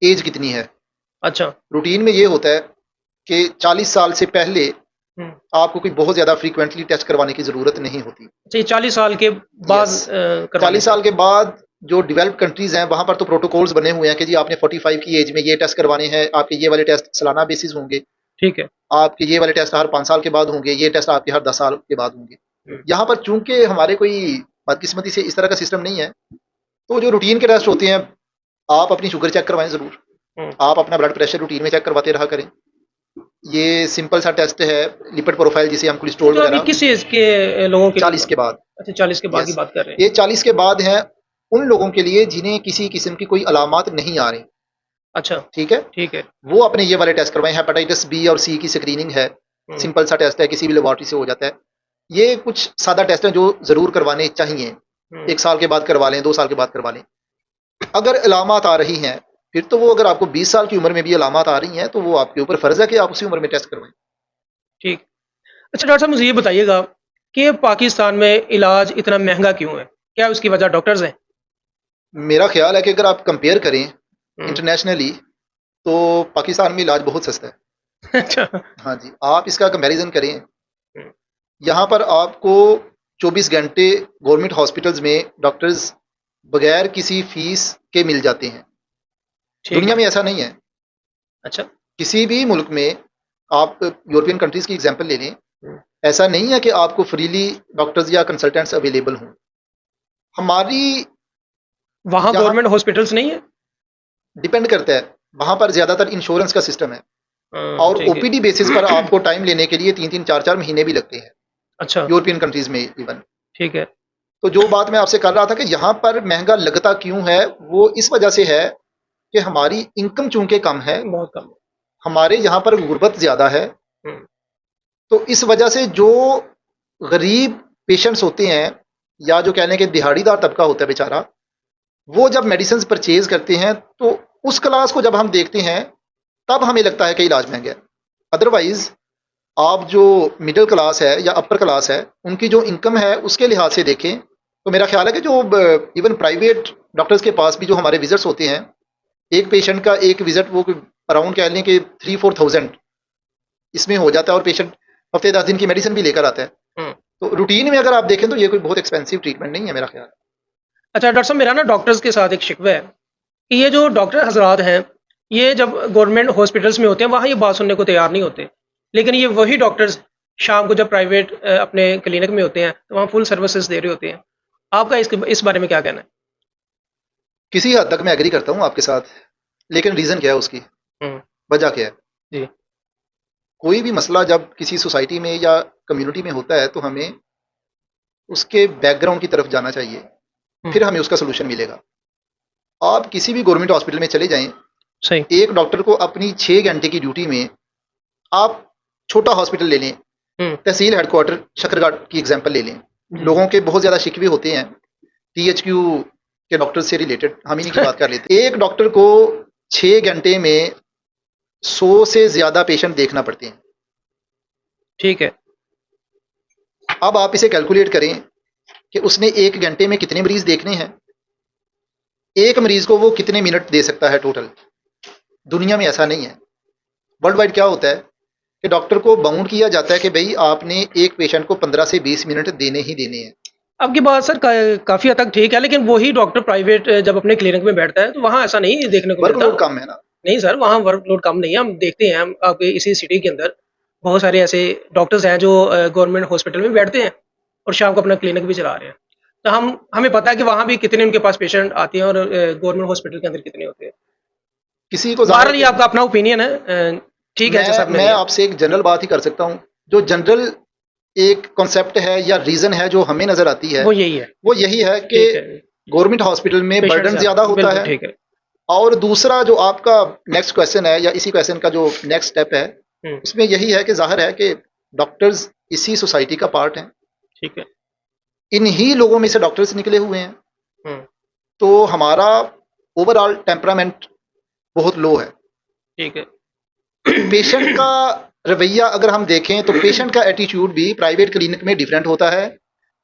एज कितनी है। अच्छा। रूटीन में ये होता है कि 40 साल से पहले हुँ। आपको कोई बहुत ज़्यादा फ्रीक्वेंटली टेस्ट करवाने की ज़रूरत नहीं होती। अच्छा, ये 40 साल के बाद यस, करवाने 40 साल चाहिए। के बाद जो डेवलप्ड कंट्रीज़ हैं, वहाँ पर तो प्रोटोकॉल्स बने हुए हैं कि जी आपने 45 की एज में ये टेस्ट करवाने हैं, आपके ये वाले टेस्ट सालाना बेसिस होंगे, ठीक है। आपके ये वाले टेस्ट हर 5 साल के बाद होंगे, ये टेस्ट आपके हर 10 साल के बाद होंगे। हुँ। यहाँ पर चूँकि हमारे कोई बदकिस्मती से इस तरह का सिस्टम नहीं है, तो जो रूटीन के टेस्ट होते हैं, आप अपनी शुगर चेक करवाएँ ज़रूर, हुँ। आप अपना ब्लड प्रेशर रूटीन में चेक करवाते रहा करें। ये सिंपल सा टेस्ट है, लिपिड प्रोफाइल जिसे हम कोलेस्ट्रॉल तो अभी वगैरह किस एज के लोगों के लिए 40 के बाद। अच्छा, 40 के बाद की यस, बात कर रहे हैं। ये 40 के बाद हैं उन लोगों के लिए जिन्हें किसी किस्म की कोई अलामात नहीं आ रही, अच्छा। ठीक है? ठीक है। वो अपने ये वाले टेस्ट करवाएँ, हेपेटाइटिस बी और सी की स्क्रीनिंग है, हुँ। सिंपल सा टेस्ट है, किसी भी लेबोरेटरी से हो जाता है। ये कुछ सादा टेस्ट हैं जो ज़रूर करवाने चाहिए, हुँ। 1 साल के बाद करवा लें, 2 साल के बाद करवा लें। अगर अलामात आ रही हैं, फिर तो वो अगर आपको 20 साल की उम्र में भी अलामात आ रही हैं, तो वो आपके ऊपर फ़र्ज़ है कि आप उसी उम्र में टेस्ट करवाएँ। ठीक। अच्छा डॉक्टर साहब, मुझे ये बताइएगा कि पाकिस्तान में इलाज इतना महँगा क्यों है? क्या उसकी वजह डॉक्टर्स हैं? मेरा ख़्याल है कि अगर आप कंपेयर करें हुँ। इंटरनेशनली, तो पाकिस्तान में इलाज बहुत सस्ता है। अच्छा। हाँ जी, आप इसका कंपैरिज़न करें, हुँ। यहाँ पर आपको 24 घंटे गवर्नमेंट हॉस्पिटल्स में डॉक्टर्स बगैर किसी फ़ीस के मिल जाते हैं। ठीक दुनिया है। में ऐसा नहीं है। अच्छा। किसी भी मुल्क में आप यूरोपियन कंट्रीज़ की एग्ज़ाम्पल ले लें, हुँ। ऐसा नहीं है कि आपको फ्रीली डॉक्टर्स या कंसल्टेंट्स अवेलेबल हों। हमारी वहाँ यहाँ गवर्नमेंट हॉस्पिटल्स नहीं है? डिपेंड करता है, वहाँ पर ज़्यादातर इंश्योरेंस का सिस्टम है और ठीक है। ओपीडी बेसिस पर आपको टाइम लेने के लिए 3-3 4-4 महीने भी लगते हैं, अच्छा। यूरोपियन कंट्रीज़ में इवन। ठीक है। तो जो बात मैं आपसे कर रहा था कि यहाँ पर महँगा लगता क्यों है, वो इस वजह से है कि हमारी इनकम चूँकि कम है, बहुत कम है। हमारे यहाँ पर गुर्बत ज़्यादा है, हम्म, तो इस वजह से जो गरीब पेशेंट्स होते हैं या जो कहने के दिहाड़ीदार तबका होता है बेचारा, वो जब मेडिसिन परचेज करते हैं तो उस क्लास को जब हम देखते हैं तब हमें लगता है कि इलाज महंगा है। अदरवाइज आप जो मिडिल क्लास है या अपर क्लास है, उनकी जो इनकम है उसके लिहाज से देखें तो मेरा ख्याल है कि जो इवन प्राइवेट डॉक्टर्स के पास भी जो हमारे विजिट्स होते हैं, एक पेशेंट का एक विजिट वो अराउंड कह लें कि 3-4 थाउजेंड इसमें हो जाता है, और पेशेंट हफ्ते 10 दिन की मेडिसिन भी लेकर आता है। हम्म। तो रूटीन में अगर आप देखें तो ये कोई बहुत एक्सपेंसिव ट्रीटमेंट नहीं है मेरा ख्याल। अच्छा डॉक्टर साहब, मेरा ना डॉक्टर्स के साथ एक शिकवा है कि ये जो डॉक्टर हजरात हैं, ये जब गवर्नमेंट हॉस्पिटल्स में होते हैं वहाँ ये बात सुनने को तैयार नहीं होते, लेकिन ये वही डॉक्टर्स शाम को जब प्राइवेट अपने क्लिनिक में होते हैं तो वहाँ फुल सर्विसेज दे रहे होते हैं। आपका इस बारे में क्या कहना है? किसी हद तक मैं एग्री करता हूँ आपके साथ, लेकिन रीज़न क्या है उसकी, हम्म, वजह क्या है? जी। कोई भी मसला जब किसी सोसाइटी में या कम्युनिटी में होता है तो हमें उसके बैकग्राउंड की तरफ जाना चाहिए, फिर हमें उसका सोल्यूशन मिलेगा। आप किसी भी गवर्नमेंट हॉस्पिटल में चले जाएं, सही। एक डॉक्टर को अपनी 6 घंटे की ड्यूटी में, आप छोटा हॉस्पिटल ले लें, हम्म, तहसील हेडक्वार्टर शकरघाट की एग्जांपल ले लें, जी। लोगों के बहुत ज़्यादा शिकवे होते हैं टीएचक्यू के डॉक्टर से रिलेटेड, हम इन्हीं की बात कर लेते हैं। एक डॉक्टर को 6 घंटे में 100 से ज़्यादा पेशेंट देखना पड़ते हैं। ठीक है। अब आप इसे कैलकुलेट करें कि उसने 1 घंटे में कितने मरीज देखने हैं, एक मरीज को वो कितने मिनट दे सकता है टोटल। दुनिया में ऐसा नहीं है। वर्ल्ड वाइड क्या होता है कि डॉक्टर को बाउंड किया जाता है कि भाई आपने एक पेशेंट को 15 से 20 मिनट देने ही देने हैं। आपकी बात सर काफ़ी हद तक ठीक है, लेकिन वही डॉक्टर प्राइवेट जब अपने क्लिनिक में बैठता है तो वहाँ ऐसा नहीं देखने को मिलता। वर्कलोड कम है ना। नहीं सर, वहाँ वर्कलोड कम नहीं है। हम देखते हैं, हम आपके इसी सिटी के अंदर बहुत सारे ऐसे डॉक्टर्स हैं जो गवर्नमेंट हॉस्पिटल में बैठते हैं और शाम को अपना क्लिनिक भी चला रहे हैं। तो हमें पता है कि वहाँ भी कितने उनके पास पेशेंट आते हैं और गवर्नमेंट हॉस्पिटल के अंदर कितने होते हैं। किसी को बहरहाल ये ज़ाहिर, आपका अपना ओपिनियन है, ठीक है जैसा आपने मैं लिया। आपसे एक जनरल बात ही कर सकता हूँ। जो जनरल एक कॉन्सेप्ट है या रीज़न है जो हमें नज़र आती है, वो यही है। वो यही है कि ठीक है। गवर्नमेंट हॉस्पिटल में पेशेंट बर्डन ज़्यादा होता बिल्कुल है। ठीक है। और दूसरा जो आपका नेक्स्ट क्वेश्चन है या इसी क्वेश्चन का जो नेक्स्ट स्टेप है, हम्म, उसमें यही है कि जाहिर है कि डॉक्टर्स इसी सोसाइटी का पार्ट हैं, ठीक है। इन्हीं लोगों में से डॉक्टर्स निकले हुए हैं। हम्म, तो हमारा ओवरऑल टेम्परामेंट बहुत लो है। ठीक है। पेशेंट का रवैया अगर हम देखें तो पेशेंट का एटीट्यूड भी प्राइवेट क्लिनिक में डिफरेंट होता है,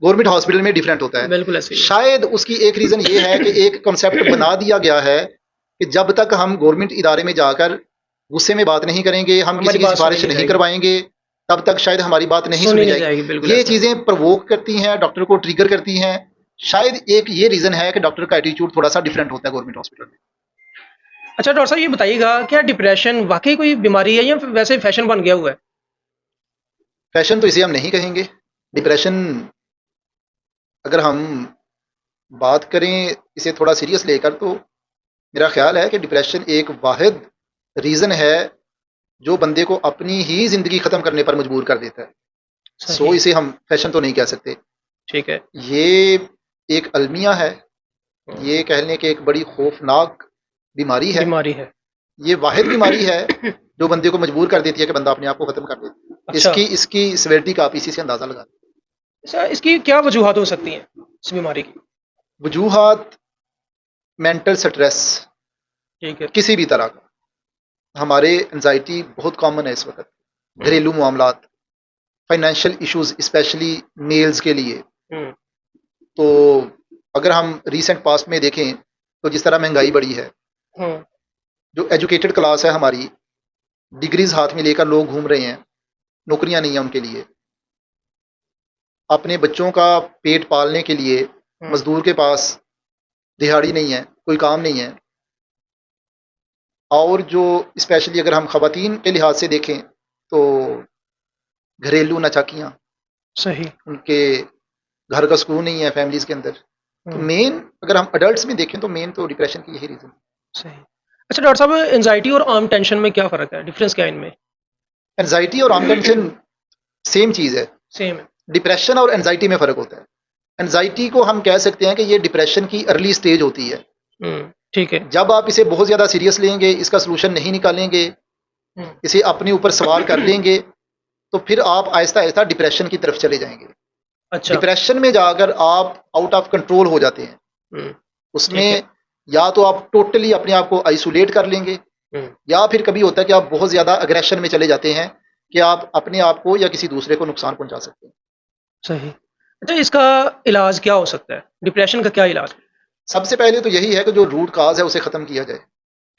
गवर्नमेंट हॉस्पिटल में डिफरेंट होता है। बिल्कुल ऐसे ही है। शायद उसकी एक रीज़न ये है कि एक कॉन्सेप्ट बना दिया गया है कि जब तक हम गवर्नमेंट इदारे में जाकर गुस्से में बात नहीं करेंगे, हम हमारी किसी की बात सुनी सिफारिश नहीं नहीं जाएगी। करवाएंगे, तब तक शायद हमारी बात नहीं सुनी सुनी नहीं जाएगी। जाएगी, बिल्कुल ये ऐसे ही। चीज़ें प्रवोक करती हैं, डॉक्टर को ट्रिगर करती हैं। शायद एक ये रीज़न है कि डॉक्टर का एटीट्यूड थोड़ा सा डिफरेंट होता है गवर्नमेंट हॉस्पिटल में। अच्छा डॉक्टर साहब, ये बताइएगा क्या डिप्रेशन वाकई कोई बीमारी है या फिर वैसे फैशन बन गया हुआ है? फैशन तो इसे हम नहीं कहेंगे। डिप्रेशन, अगर हम बात करें इसे थोड़ा सीरियस लेकर, तो मेरा ख्याल है कि डिप्रेशन एक वाहिद रीज़न है जो बंदे को अपनी ही ज़िंदगी ख़त्म करने पर मजबूर कर देता है। सो सही। इसे हम फैशन तो नहीं कह सकते। ठीक है। ये एक अलमिया है, ये कह लें कि एक बड़ी खौफनाक बीमारी है। बीमारी है। ये वाहिद बीमारी है जो बंदे को मजबूर कर देती है कि बंदा अपने आप को ख़त्म कर दे। अच्छा। इसकी सिवियरिटी का आप इसी से अंदाज़ा लगा। अच्छा, इसकी क्या वजूहत हो सकती हैं इस बीमारी की? वजूहात, मेंटल स्ट्रेस ठीक है। किसी भी तरह का, हमारे एंजाइटी बहुत कॉमन है इस वक्त, घरेलू मामलात, फाइनेंशियल इश्यूज स्पेशली मेल्स के लिए। हम्म, तो अगर हम रीसेंट पास्ट में देखें तो जिस तरह महंगाई बढ़ी है, हम्म, जो एजुकेटेड क्लास है हमारी, डिग्रीज हाथ में लेकर लोग घूम रहे हैं, नौकरियां नहीं है उनके लिए, अपने बच्चों का पेट पालने के लिए मजदूर के पास दिहाड़ी नहीं है, कोई काम नहीं है। और जो स्पेशली अगर हम खवातीन के लिहाज से देखें तो घरेलू नचाकियाँ, सही। उनके घर का सुकून नहीं है फैमिलीज के अंदर। तो मेन अगर हम अडल्ट्स में देखें तो मेन तो डिप्रेशन की यही रीज़न। सही। अच्छा डॉक्टर साहब, एंजाइटी और आम टेंशन में क्या फ़र्क है? डिफरेंस क्या है इनमें? एनजाइटी और आम टेंशन सेम चीज़ है। सेम है। डिप्रेशन और एनजाइटी में फ़र्क होता है। एनजाइटी को हम कह सकते हैं कि ये डिप्रेशन की अर्ली स्टेज होती है। ठीक है। जब आप इसे बहुत ज़्यादा सीरियस लेंगे, इसका सोल्यूशन नहीं निकालेंगे, इसे अपने ऊपर सवार कर लेंगे तो फिर आप आहिस्ता आहिस्ता डिप्रेशन की तरफ चले जाएंगे। अच्छा। डिप्रेशन में जाकर आप आउट ऑफ कंट्रोल हो जाते हैं। हम्म, ठीक उसमें है। या तो आप टोटली अपने आप को आइसोलेट कर लेंगे, या फिर कभी होता है कि आप बहुत ज्यादा अग्रेशन में चले जाते हैं कि आप अपने आप को या किसी दूसरे को नुकसान पहुंचा सकते हैं। सही। अच्छा, इसका इलाज क्या हो सकता है? डिप्रेशन का क्या इलाज है? सबसे पहले तो यही है कि जो रूट काज है उसे खत्म किया जाए।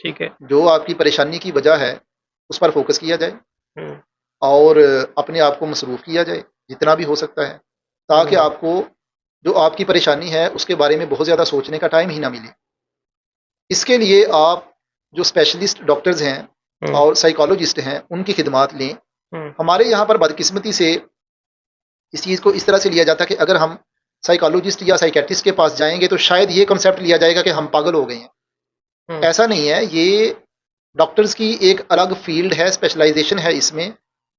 ठीक है। जो आपकी परेशानी की वजह है उस पर फोकस किया जाए हम्म, और अपने आप को मसरूफ किया जाए जितना भी हो सकता है, ताकि हम्म, आपको जो आपकी परेशानी है उसके बारे में बहुत ज़्यादा सोचने का टाइम ही ना मिले। इसके लिए आप जो स्पेशलिस्ट डॉक्टर्स हैं हम्म, और साइकोलॉजिस्ट हैं उनकी खिदमात लें। हम्म, हमारे यहाँ पर बदकिस्मती से इस चीज़ को इस तरह से लिया जाता है कि अगर हम साइकोलॉजिस्ट या साइकेट्रिस्ट के पास जाएंगे तो शायद ये कंसेप्ट लिया जाएगा कि हम पागल हो गए हैं। हम्म। ऐसा नहीं है, ये डॉक्टर्स की एक अलग फील्ड है, स्पेशलाइजेशन है इसमें,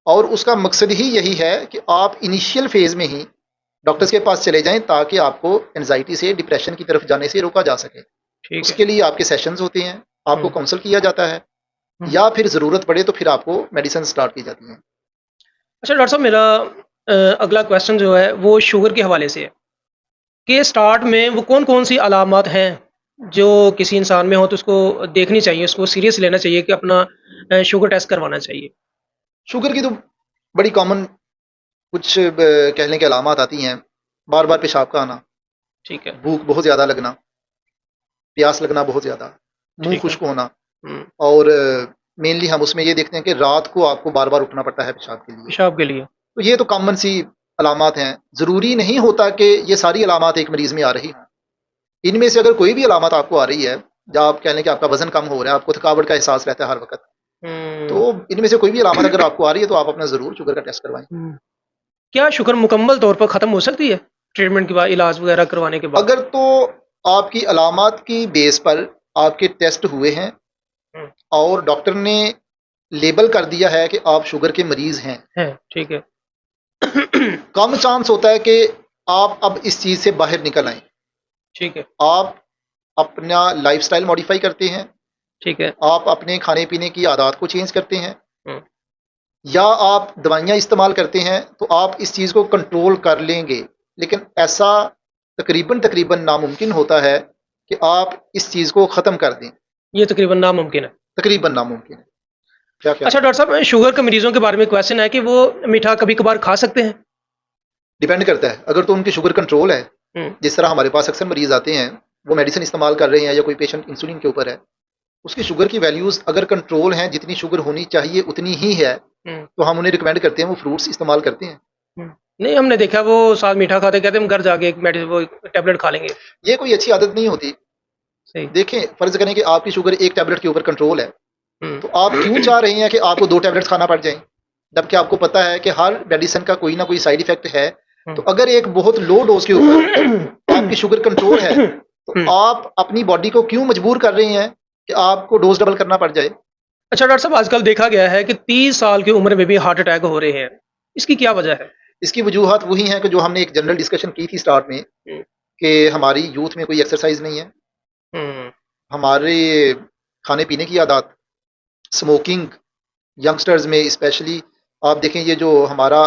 और उसका मकसद ही यही है कि आप इनिशियल फेज में ही डॉक्टर्स के पास चले जाएं ताकि आपको एनजाइटी से डिप्रेशन की तरफ जाने से रोका जा सके। ठीक है। उसके लिए आपके सेशंस होते हैं, आपको हम्म, काउंसल किया जाता है, या फिर ज़रूरत पड़े तो फिर आपको मेडिसिन स्टार्ट की जाती हैं। अच्छा डॉक्टर साहब, मेरा अगला क्वेश्चन जो है वो शुगर के हवाले से है कि स्टार्ट में वो कौन कौन सी अलामत हैं जो किसी इंसान में हो तो उसको देखनी चाहिए, उसको सीरियस लेना चाहिए कि अपना शुगर टेस्ट करवाना चाहिए। शुगर की तो बड़ी कॉमन कुछ कह लें कि अलामत आती हैं। बार बार पेशाब का आना, ठीक है। भूख बहुत ज़्यादा लगना, प्यास लगना बहुत ज़्यादा, मुंह ठीक है। खुश्क होना, हम्म, और मेनली हम उसमें ये देखते हैं कि रात को आपको बार बार उठना पड़ता है पेशाब के लिए। पेशाब के लिए। तो ये तो कॉमन सी अलामात हैं। ज़रूरी नहीं होता कि ये सारी अलामात एक मरीज़ में आ रही हों। इनमें से अगर कोई भी अलामत आपको आ रही है, या आप कह लें कि आपका वज़न कम हो रहा है, आपको थकावट का एहसास रहता है हर वक़्त, हम्म, तो इनमें से कोई भी अलामत अगर आपको आ रही है तो आप अपना ज़रूर शुगर का टेस्ट करवाएँ। हम्म। क्या शुगर मुकम्मल तौर पर ख़त्म हो सकती है ट्रीटमेंट के बाद, इलाज वगैरह करवाने के बाद? अगर तो आपकी अलामत की बेस पर आपके टेस्ट हुए हैं हम्म, और डॉक्टर ने लेबल कर दिया है कि आप शुगर के मरीज़ हैं, है। ठीक है। कम चांस होता है कि आप अब इस चीज़ से बाहर निकल आएँ। ठीक है। आप अपना लाइफ़स्टाइल मॉडिफ़ाई करते हैं, ठीक है। आप अपने खाने-पीने की आदत को चेंज करते हैं, हम्म, या आप दवाइयाँ इस्तेमाल करते हैं, तो आप इस चीज़ को कंट्रोल कर लेंगे। लेकिन ऐसा तकरीबन तकरीबन नामुमकिन होता है कि आप इस चीज़ को ख़त्म कर दें। ये तकरीबन नामुमकिन है। तकरीबन नामुमकिन है। क्या ख्याल अच्छा है? डॉक्टर साहब, शुगर के मरीजों के बारे में क्वेश्चन है कि वो मीठा कभी कभार खा सकते हैं? डिपेंड करता है। अगर तो उनकी शुगर कंट्रोल है, हम्म, जिस तरह हमारे पास अक्सर मरीज़ आते हैं, वो मेडिसिन इस्तेमाल कर रहे हैं या कोई पेशेंट इंसुलिन के ऊपर है, उसकी शुगर की वैल्यूज़ अगर कंट्रोल हैं, जितनी शुगर होनी चाहिए उतनी ही है, हम्म, तो हम उन्हें रिकमेंड करते हैं वो फ्रूट्स इस्तेमाल करते हैं। हम्म। नहीं, हमने देखा वो साथ मीठा खाते कहते हम घर जाके एक मेडिसिन वो टैबलेट खा लेंगे। ये कोई अच्छी आदत नहीं होती। सही। देखें, फ़र्ज़ करें कि आपकी शुगर एक टैबलेट के ऊपर कंट्रोल है, हम्म, तो आप क्यों चाह रहे हैं कि आपको 2 टैबलेट्स खाना पड़ जाएँ? जबकि आपको पता है कि हर मेडिसिन का कोई ना कोई साइड इफ़ेक्ट है। तो हम्म। अगर एक बहुत लो डोज़ के ऊपर आपकी शुगर कंट्रोल है, तो हम्म। आप अपनी बॉडी को क्यों मजबूर कर रहे हैं कि आपको डोज़ डबल करना पड़ जाए? अच्छा डॉक्टर साहब, आजकल देखा गया है कि 30 साल की उम्र में भी हार्ट अटैक हो रहे हैं। इसकी क्या वजह है? इसकी वजूहत वही हैं कि जो हमने एक जनरल डिस्कशन की थी स्टार्ट में, हम्म, कि हमारी यूथ में कोई एक्सरसाइज़ नहीं है, हम्म, हमारे खाने-पीने की आदत, स्मोकिंग, यंगस्टर्स में स्पेशली आप देखें, ये जो हमारा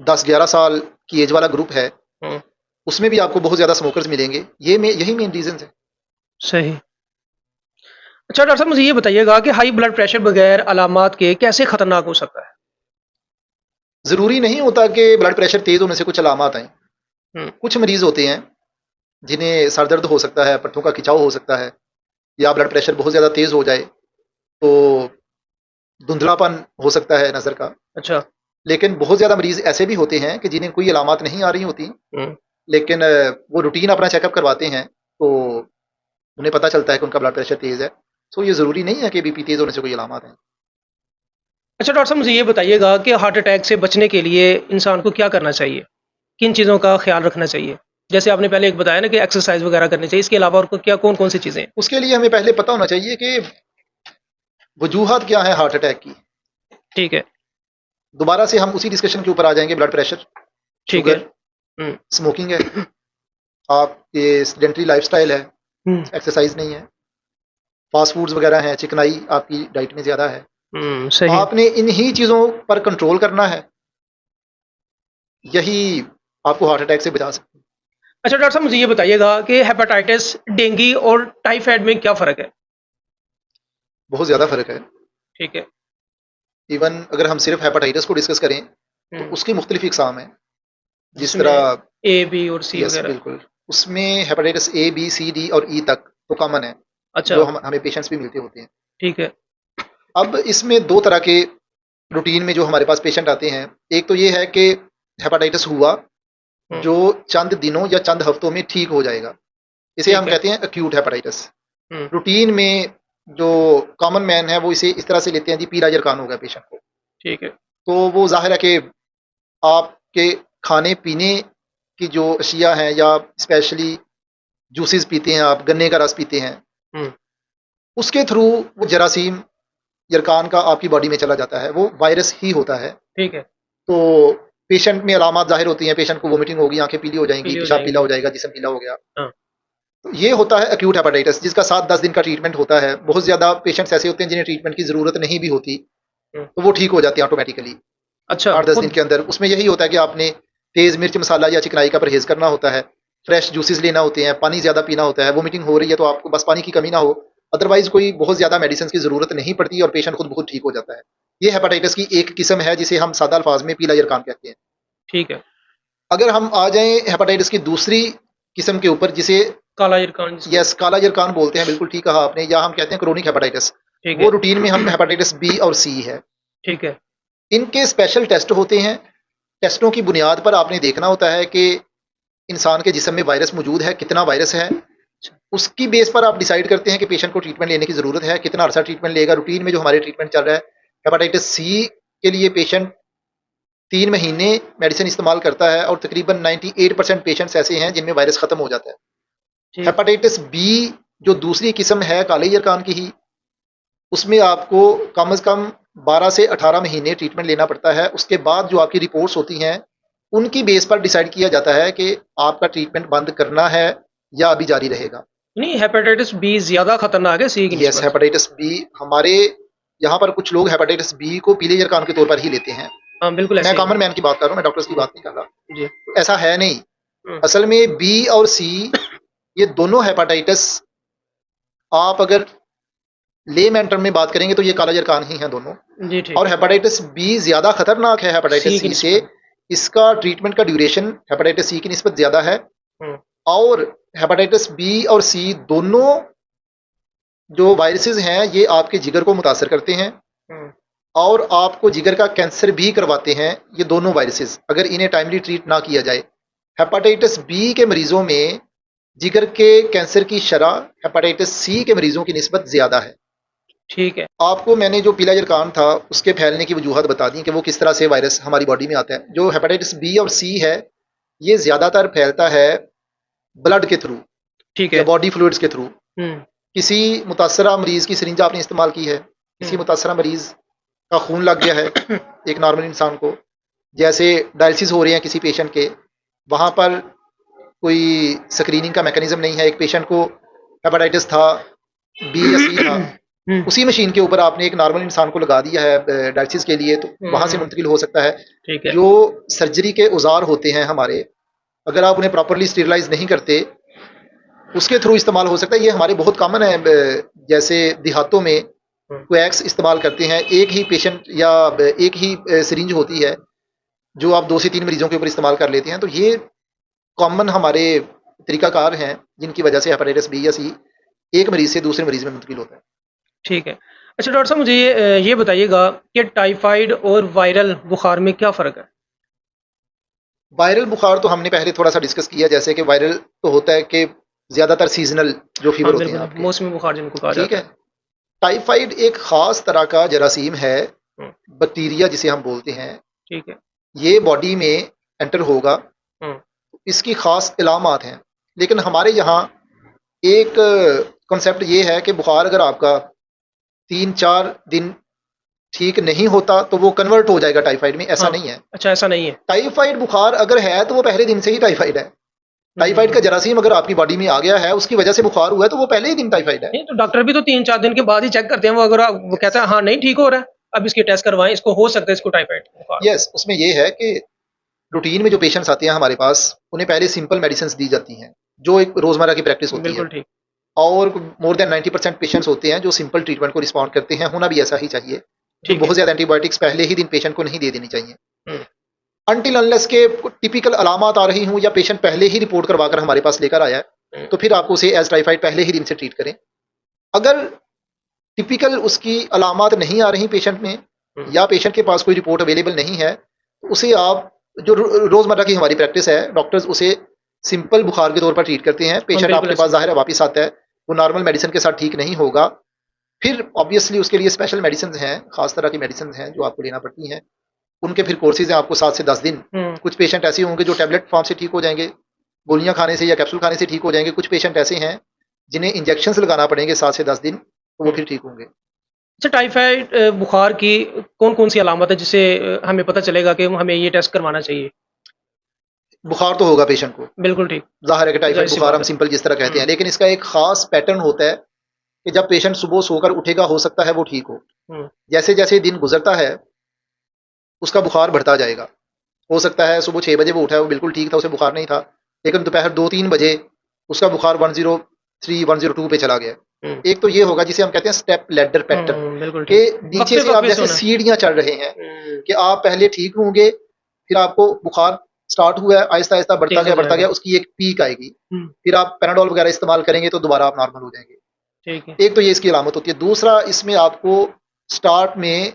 10-11 साल की एज वाला ग्रुप है, हम्म। उसमें भी आपको बहुत ज़्यादा स्मोकर्स मिलेंगे। यही मेन रीज़न्स हैं। सही। अच्छा डॉक्टर साहब, मुझे ये बताइएगा कि हाई ब्लड प्रेशर बगैर अलामात के कैसे खतरनाक हो सकता है? ज़रूरी नहीं होता कि ब्लड प्रेशर तेज़ होने से कुछ अलामत आएँ। हम्म, कुछ मरीज़ होते हैं जिन्हें सर दर्द हो सकता है, पट्टों का खिंचाव हो सकता है, या ब्लड प्रेशर बहुत ज़्यादा तेज़ हो जाए तो धुंधलापन हो सकता है नज़र का। अच्छा। लेकिन बहुत ज़्यादा मरीज़ ऐसे भी होते हैं कि जिन्हें कोई अलामत नहीं आ रही होती, हम्म, लेकिन वो रूटीन अपना चेकअप करवाते हैं, तो उन्हें पता चलता है कि उनका ब्लड प्रेशर तेज़ है। सो ये ज़रूरी नहीं है कि बीपी तेज़ होने से कोई अलामत है। अच्छा डॉक्टर साहब, मुझे ये बताइएगा कि हार्ट अटैक से बचने के लिए इंसान को क्या करना चाहिए? किन चीज़ों का ख्याल रखना चाहिए? जैसे आपने पहले एक बताया ना कि एक्सरसाइज वगैरह करनी चाहिए, इसके अलावा और क्या कौन-कौन सी चीज़ें हैं? उसके लिए हमें पहले पता होना चाहिए कि वजूहत क्या है हार्ट अटैक की। ठीक है। दोबारा से हम उसी डिस्कशन के ऊपर आ जाएँगे। ब्लड प्रेशर, ठीक है। शुगर, हुँ, स्मोकिंग है, आपके सेडेंटरी लाइफ़स्टाइल है, हुँ, एक्सरसाइज़ नहीं है, फ़ास्ट फूड्स वगैरह हैं, चिकनाई आपकी डाइट में ज़्यादा है। सही। आपने इन्हीं चीज़ों पर कंट्रोल करना है, यही आपको हार्ट अटैक से बचा सकते हैं। अच्छा डॉक्टर साहब मुझे ये बताइएगा कि हेपेटाइटिस, डेंगू और टाइफाइड में क्या फ़र्क है? बहुत ज़्यादा फ़र्क है। ठीक है। इवन अगर हम सिर्फ हेपेटाइटिस को डिस्कस करें, तो हुँ, उसकी मुख्तलिफ इकसाम हैं। जिस जिसमें तरह ए, बी और सी यस वगैरह। बिल्कुल, उसमें hepatitis A, B, C, D और ई तक तो कॉमन है, अच्छा, जो हमें पेशेंट्स भी मिलते होते हैं। ठीक है। अब इसमें 2 तरह के रूटीन में जो हमारे पास पेशेंट आते हैं, एक तो ये है कि हेपेटाइटिस हुआ, हुँ, जो चंद दिनों या चंद हफ्तों में ठीक हो जाएगा। इसे हम ठीक है। कहते हैं एक्यूट हेपेटाइटिस। हुँ, रूटीन में जो कॉमन मैन है, वो इसे इस तरह से लेते हैं जी पीला जरकान हो गया पेशेंट को। ठीक है। तो वो ज़ाहिर है कि आपके खाने-पीने की जो अशिया हैं या स्पेशली जूसेस पीते हैं आप, गन्ने का रस पीते हैं, हुँ, उसके थ्रू वो जरासीम यरकान का आपकी बॉडी में चला जाता है। वो वायरस ही होता है। ठीक है। तो पेशेंट में अलामात ज़ाहिर होती हैं, पेशेंट को वोमिटिंग होगी, आँखें पीली हो जाएँगी, पीली हो पेशाब पीला जाएँगी। हो जाएगा, जिस्म पीला हो गया। हाँ, तो ये होता है एक्यूट हेपेटाइटिस, जिसका 7-10 दिन का ट्रीटमेंट होता है। बहुत ज़्यादा पेशेंट्स ऐसे होते हैं जिन्हें ट्रीटमेंट की ज़रूरत नहीं भी होती, हुँ। तो वो ठीक हो जाते हैं ऑटोमैटिकली अच्छा, 8-10 दिन खुद के अंदर। उसमें यही होता है कि आपने तेज़ मिर्च मसाला या चिकनाई का परहेज़ करना होता है, फ्रेश जूसेस लेना होते हैं, पानी ज़्यादा पीना होता है। वोमिटिंग हो रही है तो आपको बस पानी की कमी ना हो, अदरवाइज़ कोई बहुत ज़्यादा मेडिसिन की ज़रूरत नहीं पड़ती और पेशेंट खुद ब खुद ठीक हो जाता है। ये हेपेटाइटिस की एक किस्म है जिसे हम सादा अल्फाज में पीला यरकान कहते हैं। ठीक है। अगर हम आ जाएँ हेपेटाइटिस की दूसरी किस्म के ऊपर, जिसे काला इरकान जिसको। यस काला यरकान बोलते हैं, बिल्कुल ठीक कहा आपने, या हम कहते हैं क्रोनिक हेपेटाइटिस। ठीक वो है। रूटीन में हम हेपेटाइटिस बी और सी है। ठीक है। इनके स्पेशल टेस्ट होते हैं। टेस्टों की बुनियाद पर आपने देखना होता है कि इंसान के जिस्म में वायरस मौजूद है, कितना वायरस है। अच्छा, उसकी बेस पर आप डिसाइड करते हैं कि पेशेंट को ट्रीटमेंट लेने की ज़रूरत है, कितना अरसा ट्रीटमेंट लेगा। रूटीन में जो हमारे ट्रीटमेंट चल रहा है, हेपेटाइटिस सी के लिए पेशेंट 3 महीने मेडिसिन इस्तेमाल करता है और तकरीबन 98% पेशेंट्स ऐसे हैं जिनमें वायरस खत्म हो जाता है। ठीक। हेपेटाइटिस बी जो दूसरी किस्म है काले यरकान की ही, उसमें आपको कम से कम 12 से 18 महीने ट्रीटमेंट लेना पड़ता है। उसके बाद जो आपकी रिपोर्ट्स होती हैं, उनकी बेस पर डिसाइड किया जाता है कि आपका ट्रीटमेंट बंद करना है या अभी जारी रहेगा। नहीं हेपेटाइटिस बी ज़्यादा खतरनाक है सी की यस, निस्बत। हेपेटाइटिस बी हमारे यहाँ पर कुछ लोग हेपेटाइटिस बी को पीले यरकान के तौर पर ही लेते हैं। हाँ, बिल्कुल मैं ऐसे ही कॉमन है। मैन की बात कर रहा हूँ, मैं डॉक्टर्स की जी, बात नहीं कर रहा। जी। तो ऐसा है नहीं। हुँ, असल में बी और सी ये दोनों हेपेटाइटिस, आप अगर लेमैन टर्म में बात करेंगे तो ये काला यरकान ही हैं दोनों। जी ठीक और है। हेपेटाइटिस बी ज़्यादा खतरनाक है सी हेपेटाइटिस की सी से। निस्बत। इसका ट्रीटमेंट का ड्यूरेशन हेपेटाइटिस सी की निस्बत ज़्यादा है। हुँ, और हेपेटाइटिस बी और सी दोनों जो वायरसेस हैं, ये आपके जिगर को मुतासर करते हैं हुँ, और आपको जिगर का कैंसर भी करवाते हैं, ये दोनों वायरसेस, अगर इन्हें टाइमली ट्रीट ना किया जाए। हेपेटाइटिस बी के मरीजों में जिगर के कैंसर की शरह हेपेटाइटिस सी के मरीजों की निस्बत ज़्यादा है। ठीक है। आपको मैंने जो पीला यरकान था, उसके फैलने की वजूहत बता दी कि वो किस तरह से वायरस हमारी बॉडी में आता है। जो हेपेटाइटिस बी और सी है, ये ज़्यादातर फैलता है ब्लड के थ्रू ठीक या है। बॉडी फ्लूइड्स के थ्रू। हुँ, किसी मुतासरा मरीज़ की सिरिंज आपने इस्तेमाल की है, किसी हुँ। मुतासरा मरीज़ का खून लग गया है एक नॉर्मल इंसान को, जैसे डायलिसिस हो रहे हैं किसी पेशेंट के, वहाँ पर कोई स्क्रीनिंग का मैकेनिज़्म नहीं है। एक पेशेंट को हेपेटाइटिस था, बी या सी था, हुँ, उसी मशीन के ऊपर आपने एक नॉर्मल इंसान को लगा दिया है डायलिसिस के लिए, तो वहाँ से हुँ, मुंतकिल हो सकता है। ठीक है। जो सर्जरी के औज़ार होते हैं हमारे, अगर आप उन्हें प्रॉपर्ली स्टेरिलाइज़ नहीं करते, उसके थ्रू इस्तेमाल हो सकता है। ये हमारे बहुत कॉमन है, जैसे देहातों में हुँ, कोएक्स इस्तेमाल करते हैं। एक ही पेशेंट या एक ही सिरिंज होती है, जो आप 2 से 3 मरीज़ों के ऊपर इस्तेमाल कर लेते हैं। तो ये कॉमन हमारे तरीक़ाकार हैं, जिनकी वजह से हेपेटाइटिस बी या सी एक मरीज़ से दूसरे मरीज़ में मुंतकिल होता है। ठीक है। अच्छा डॉक्टर साहब मुझे ये बताइएगा कि टाइफाइड और वायरल बुखार में क्या फ़र्क है? वायरल बुखार तो हमने पहले थोड़ा-सा डिस्कस किया, जैसे कि वायरल तो होता है कि ज़्यादातर सीज़नल जो हाँ, फ़ीवर होते हैं बिल्कुल, आपके, मौसमी बुखार जिनको कहा ठीक जाता है? है। टाइफाइड एक ख़ास तरह का जरासीम है, हुँ, बैक्टीरिया जिसे हम बोलते हैं। ठीक है। ये बॉडी में एंटर होगा, हुँ, इसकी ख़ास इलामात हैं। लेकिन हमारे यहाँ एक कॉन्सेप्ट ये है कि बुखार अगर आपका 3-4 दिन ठीक नहीं होता, तो वो कन्वर्ट हो जाएगा टाइफाइड में, ऐसा हाँ, नहीं है। अच्छा ऐसा नहीं है। टाइफाइड बुखार अगर है, तो वो पहले दिन से ही टाइफाइड है। हुँ, हुँ, टाइफाइड का हुँ। जरासीम अगर आपकी बॉडी में आ गया है, उसकी वजह से बुखार हुआ है, तो वो पहले ही दिन टाइफाइड है। नहीं तो डॉक्टर भी तो 3-4 दिन के बाद ही चेक करते हैं वो अगर वो कहता है हाँ, नहीं ठीक हो रहा है। अब इसके टेस्ट करवाएं, इसको हो सकता है इसको टाइफाइड बुखार। यस, उसमें ये है कि रूटीन में जो पेशेंट्स आते हैं हमारे पास, उन्हें पहले सिंपल मेडिसिन दी जाती हैं, जो एक रोजमर्रा की प्रैक्टिस होती है। बिल्कुल ठीक। और मोर देन 90% पेशेंट्स होते हैं जो सिंपल ट्रीटमेंट को रिस्पॉन्ड करते हैं, होना भी ऐसा ही चाहिए। तो ठीक है। बहुत ज्यादा एंटीबायोटिक्स पहले ही दिन पेशेंट को नहीं दे देनी चाहिए। हम्म, अनटिल अनलेस के टिपिकल अलामत आ रही हूँ या पेशेंट पहले ही रिपोर्ट करवाकर हमारे पास लेकर आया है, हम्म, तो फिर आपको उसे एज टाइफाइड पहले ही दिन से ट्रीट करें। अगर टिपिकल उसकी अलामत नहीं आ रही पेशेंट में, हम्म, या पेशेंट के पास कोई रिपोर्ट अवेलेबल नहीं है, तो उसे आप जो रोजमर्रा की हमारी प्रैक्टिस है, डॉक्टर्स उसे सिंपल बुखार के तौर पर ट्रीट करते हैं। पेशेंट बिल्कुल आपके ऐसे। पास जाहिर है वापस आता है, वो नॉर्मल मेडिसिन के साथ ठीक नहीं होगा, फिर ऑब्वियसली उसके लिए स्पेशल मेडिसिन हैं, खास तरह की मेडिसिन हैं जो आपको लेना पड़ती हैं। उनके फिर कोर्सेज हैं आपको 7 से 10 दिन। हम्म, कुछ पेशेंट ऐसे होंगे जो टैबलेट फॉर्म से ठीक हो जाएंगे, गोलियां खाने से या कैप्सूल खाने से ठीक हो जाएंगे। कुछ पेशेंट ऐसे हैं जिन्हें इंजेक्शन लगाना पड़ेंगे 7 से 10 दिन, तो वो हम्म। फिर ठीक होंगे। अच्छा, टाइफाइड बुखार की कौन कौन सी अलामत है जिससे हमें पता चलेगा कि हमें ये टेस्ट करवाना चाहिए? बुखार तो होगा पेशेंट को, बिल्कुल ठीक। जाहिर है कि जाहिर टाइफाइड सी बुखार बात हम है। सिंपल जिस तरह कहते हम्म, हैं, लेकिन इसका एक खास पैटर्न होता है कि जब पेशेंट सुबह सोकर उठेगा, हो सकता है वो ठीक हो। हम्म, जैसे जैसे दिन गुजरता है, उसका बुखार बढ़ता जाएगा। हो सकता है सुबह 6 बजे वो उठा है, वो बिल्कुल ठीक था, उसे बुखार नहीं था, लेकिन दोपहर 2-3 बजे उसका बुखार 103 102 पे चला गया। हम्म, एक तो ये होगा जिसे हम कहते हैं स्टेप लैडर पैटर्न, बिल्कुल कि ठीक। नीचे वक्फे से आप वक्फे से जैसे होना है। सीढ़ियां चढ़ रहे हैं, हम्म, कि आप पहले ठीक होंगे, फिर आपको बुखार स्टार्ट हुआ है, आहिस्ता आहिस्ता तेज हो बढ़ता जाएगा। गया, उसकी एक पीक आएगी। हम्म, फिर आप पैराडोल वगैरह इस्तेमाल करेंगे तो दोबारा आप नॉर्मल हो जाएंगे। ठीक है। एक तो ये इसकी अलामत होती है। दूसरा, इसमें आपको स्टार्ट में